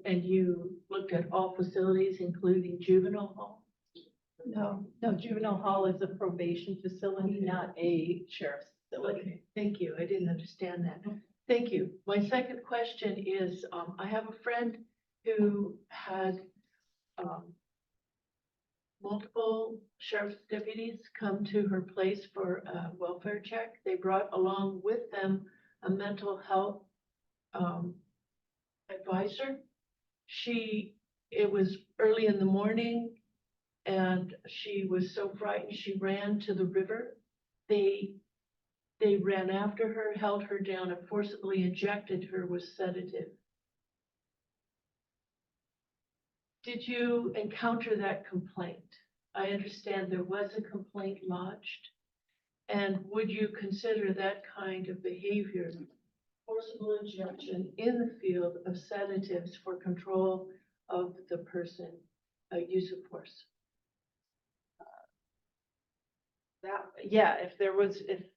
And you looked at all facilities, including juvenile hall? No, juvenile hall is a probation facility, not a sheriff's facility. Okay, thank you. I didn't understand that. Thank you. My second question is, I have a friend who had multiple sheriff's deputies come to her place for a welfare check. They brought along with them a mental health advisor. It was early in the morning and she was so frightened, she ran to the river. They ran after her, held her down and forcibly injected her with sedative. Did you encounter that complaint? I understand there was a complaint lodged. And would you consider that kind of behavior, forcible injection in the field of sedatives for control of the person, use of force?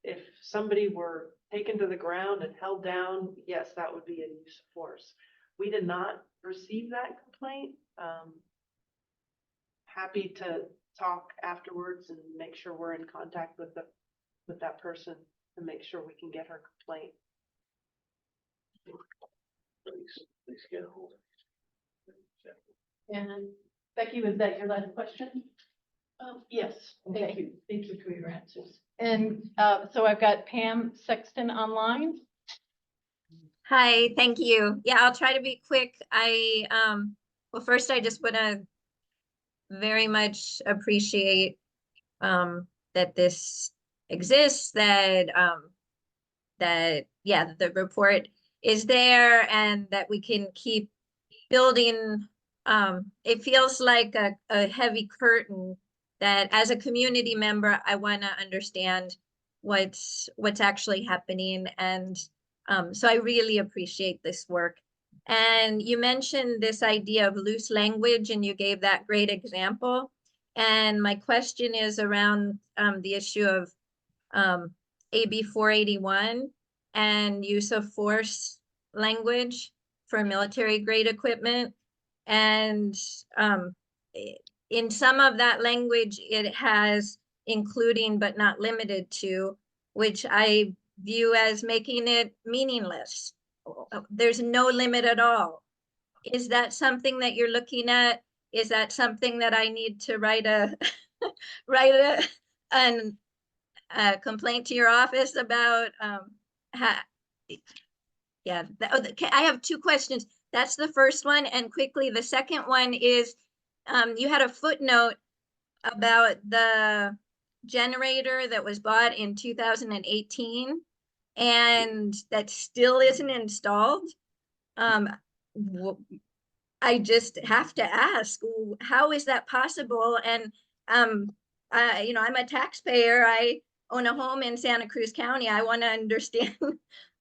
If somebody were taken to the ground and held down, yes, that would be a use of force. We did not receive that complaint. Happy to talk afterwards and make sure we're in contact with that person and make sure we can get her complaint. Please get a hold of it. And Becky, was that your last question? Yes, Okay. thank you. Thank you for your answers. And so I've got Pam Sexton online. Hi, thank you. Yeah, I'll try to be quick. Well, first, I just want to very much appreciate that this exists, that the report is there and that we can keep building. It feels like a heavy curtain that as a community member, I want to understand what's actually happening. And so I really appreciate this work. And you mentioned this idea of loose language, and you gave that great example. And my question is around the issue of AB 481 and use of force language for military grade equipment. And in some of that language, it has including but not limited to, which I view as making it meaningless. There's no limit at all. Is that something that you're looking at? Is that something that I need to write a complaint to your office about? I have two questions. That's the first one. And quickly, the second one is, you had a footnote about the generator that was bought in 2018 and that still isn't installed. I just have to ask, how is that possible? And I'm a taxpayer. I own a home in Santa Cruz County. I want to understand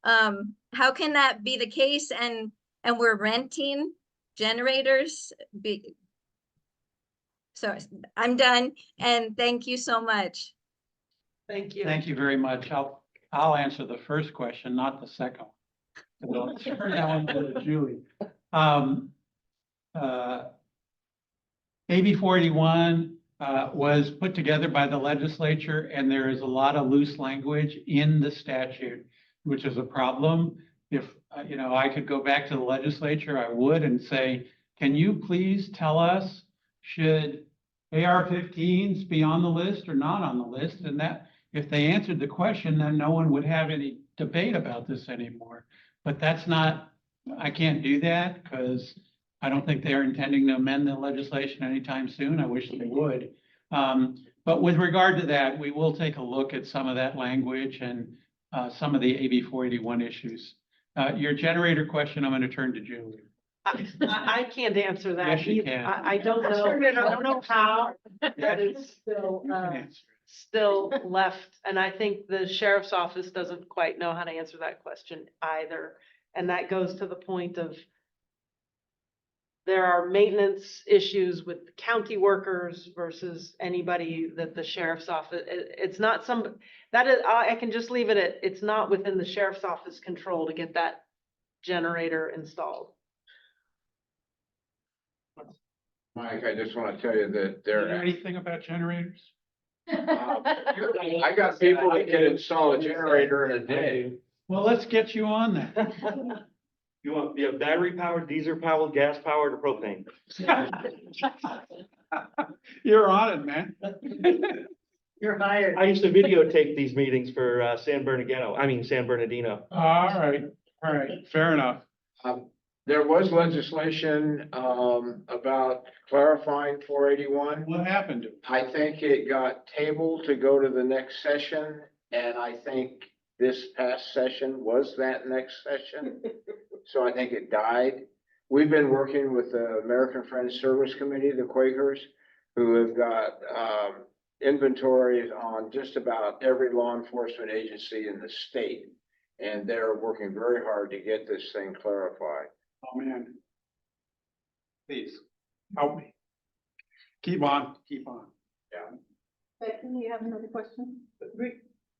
how can that be the case? And we're renting generators. So I'm done, and thank you so much. Thank you. Thank you very much. I'll answer the first question, not the second one. So I'll turn that one to Julie. AB 481 was put together by the legislature, and there is a lot of loose language in the statute, which is a problem. If I could go back to the legislature, I would, and say, can you please tell us, should AR-15s be on the list or not on the list? And that, if they answered the question, then no one would have any debate about this anymore. But that's not, I can't do that because I don't think they're intending to amend the legislation anytime soon. I wish they would. But But with regard to that, we will take a look at some of that language and some of the AB 481 issues. Your generator question, I'm going to turn to Julie. I can't answer that. Yes, you either. can. I don't know. I don't know how. That is still, You can answer. still left. And I think the sheriff's office doesn't quite know how to answer that question either. And that goes to the point of there are maintenance issues with county workers versus anybody that the sheriff's office, it's not that is, I can just leave it at, it's not within the sheriff's office control to get that generator installed. Mike, I just want to tell you that Do you know there, anything about generators? I got people that can install a generator in a day. Well, let's get you on that. You want, battery powered, diesel powered, gas powered, or propane? You're on it, man. You're hired. I used to videotape these meetings for San Bernardino, All right, fair enough. There was legislation, about clarifying 481. What happened to it? I think it got tabled to go to the next session, and I think this past session was that next session. So I think it died. We've been working with the American Friends Service Committee, the Quakers, who have got, inventories on just about every law enforcement agency in the state. And they're working very hard to get this thing clarified. Oh, man. Please, help me. Keep on. Yeah. Becky, you have another question?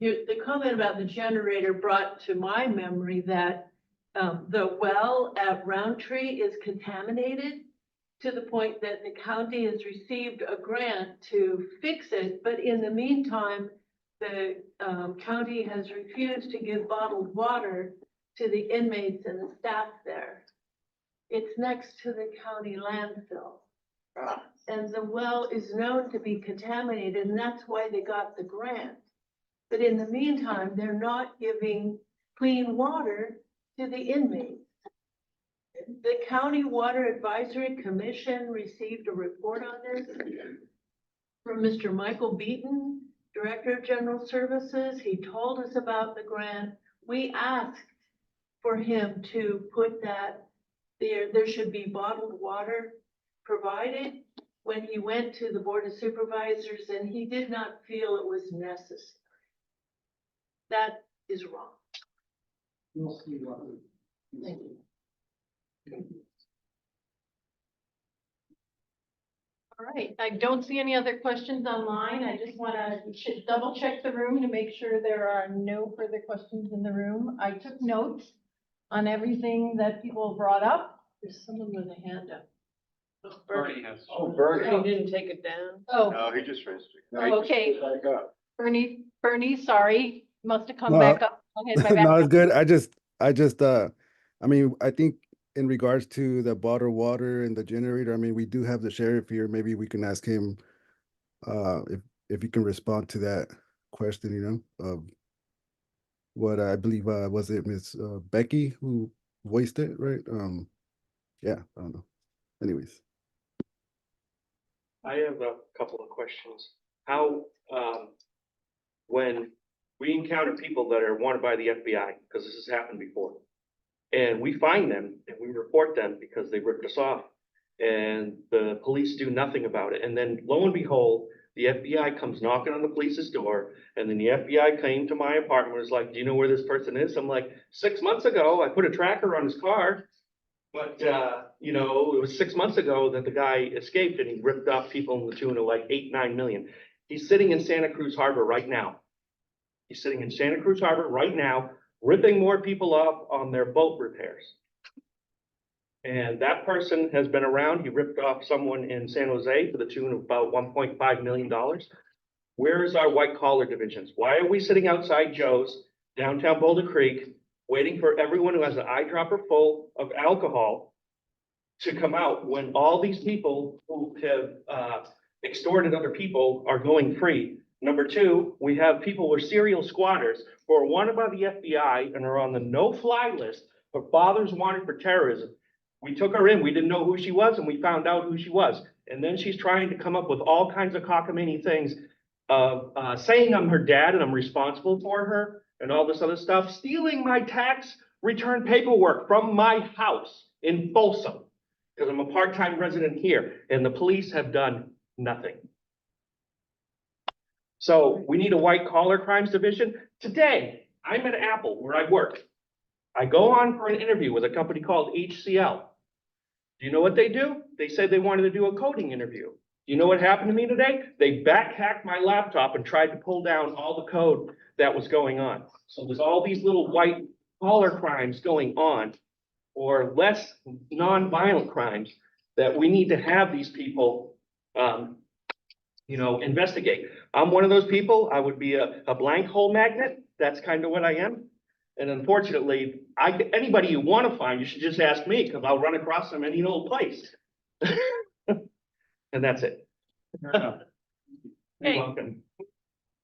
The comment about the generator brought to my memory that the well at Roundtree is contaminated to the point that the county has received a grant to fix it, but in the meantime, the county has refused to give bottled water to the inmates and the staff there. It's next to the county landfill. And the well is known to be contaminated, and that's why they got the grant. But in the meantime, they're not giving clean water to the inmates. The County Water Advisory Commission received a report on this from Mr. Michael Beaton, Director of General Services. He told us about the grant. We asked for him to put that there should be bottled water provided when he went to the Board of Supervisors, and he did not feel it was necessary. That is wrong. We'll see what. Thank you. All right, I don't see any other questions online. I just want to double check the room to make sure there are no further questions in the room. I took notes on everything that people brought up. There's someone with a hand up. Bernie has. Oh, Bernie. You didn't take it down? Oh, No, he just raised it. Now you okay. can pick it back up. Bernie, sorry, must have come No, back up. Go ahead, my No, bad. it's good. I mean, I think in regards to the bottled water and the generator, I mean, we do have the sheriff here. Maybe we can ask him if he can respond to that question, you know, what I believe was it Miss Becky who voiced it, right? Yeah, I don't know. Anyways. I have a couple of questions. How, when we encounter people that are wanted by the FBI, because this has happened before, and we find them and we report them because they ripped us off, and the police do nothing about it, and then lo and behold, the FBI comes knocking on the police's door, and then the FBI came to my apartment, was like, do you know where this person is? I'm like, 6 months ago, I put a tracker on his car. But, you know, it was 6 months ago that the guy escaped and he ripped off people in the tune of like 8-9 million. He's sitting in Santa Cruz Harbor right now. He's sitting in Santa Cruz Harbor right now, ripping more people off on their boat repairs. And that person has been around. He ripped off someone in San Jose to the tune of about $1.5 million. Where is our white collar divisions? Why are we sitting outside Joe's downtown Boulder Creek, waiting for everyone who has an eyedropper full of alcohol to come out when all these people who have extorted other people are going free? Number two, we have people who are serial squatters who are wanted by the FBI and are on the no-fly list for fathers wanted for terrorism. We took her in, we didn't know who she was, and we found out who she was. And then she's trying to come up with all kinds of cockamamie things. of saying I'm her dad and I'm responsible for her and all this other stuff, stealing my tax return paperwork from my house in Folsom, because I'm a part-time resident here, and the police have done nothing. So we need a white collar crimes division. Today, I'm at Apple where I work. I go on for an interview with a company called HCL. Do you know what they do? They said they wanted to do a coding interview. Do you know what happened to me today? They back-hacked my laptop and tried to pull down all the code that was going on. So there's all these little white collar crimes going on, or less non-violent crimes, that we need to have these people, investigate. I'm one of those people. I would be a blank hole magnet. That's kind of what I am. And unfortunately, anybody you want to find, you should just ask me, because I'll run across them any old place. And that's it. Fair enough. You're welcome.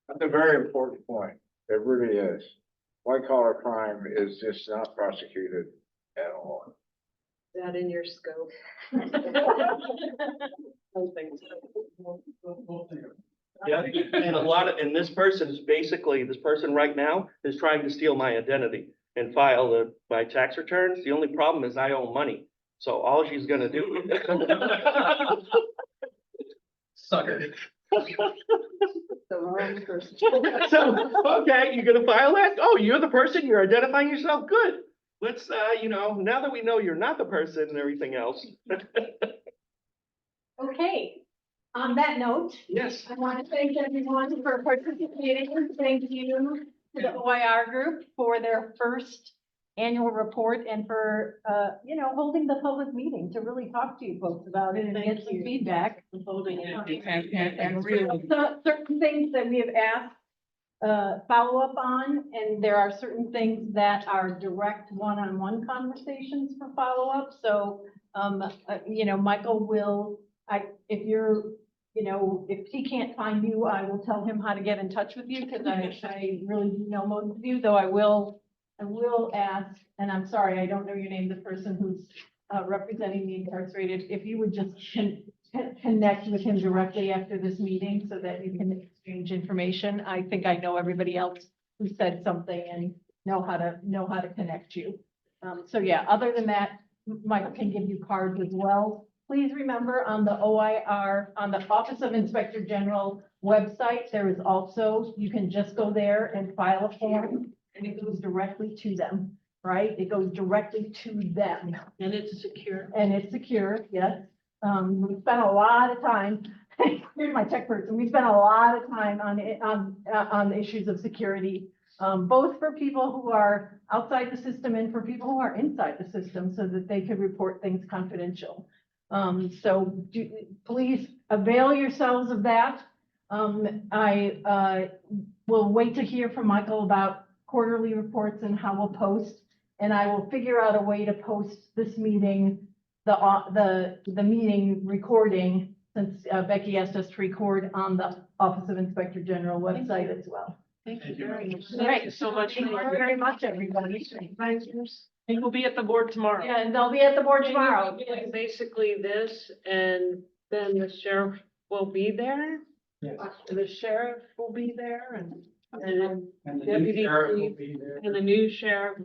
That's a very important point. It really is. White collar crime is just not prosecuted at all. Is that in your scope? Yeah, and this person right now is trying to steal my identity and file my tax returns. The only problem is I owe money. So all she's gonna do. Sucker. The wrong person. So, okay, you're gonna file that? Oh, you're the person, you're identifying yourself? Good. Let's, now that we know you're not the person and everything else. Okay, on that note, Yes. I want to thank everyone for participating. Thank you to the OIR group for their first annual report and for, holding the public meeting to really talk to you folks about it and get some feedback. And really, Certain things that we have asked follow up on, and there are certain things that are direct one-on-one conversations for follow up. So, Michael will, if he can't find you, I will tell him how to get in touch with you, because I really do know most of you, though I will ask, and I'm sorry, I don't know your name, the person who's representing the incarcerated, if you would just connect with him directly after this meeting so that you can exchange information. I think I know everybody else who said something and know how to connect you. So yeah, other than that, Michael can give you cards as well. Please remember on the OIR, on the Office of Inspector General website, there is also, you can just go there and file a form and it goes directly to them, right? It goes directly to them. And it's secure. And it's secure, yes. We spent a lot of time, here's my tech person, we spent a lot of time on the issues of security, both for people who are outside the system and for people who are inside the system so that they could report things confidential. Please avail yourselves of that. I will wait to hear from Michael about quarterly reports and how we'll post, and I will figure out a way to post this meeting, the meeting recording, since Becky asked us to record on the Office of Inspector General website as well. Thank you very much. Thank you so much. Thank you very much, everybody. And we'll be at the board tomorrow. Yeah, and they'll be at the board tomorrow. Basically this, and then the sheriff will be there. yes. The sheriff will be there and And the new Deputy sheriff will chief be there. and the new sheriff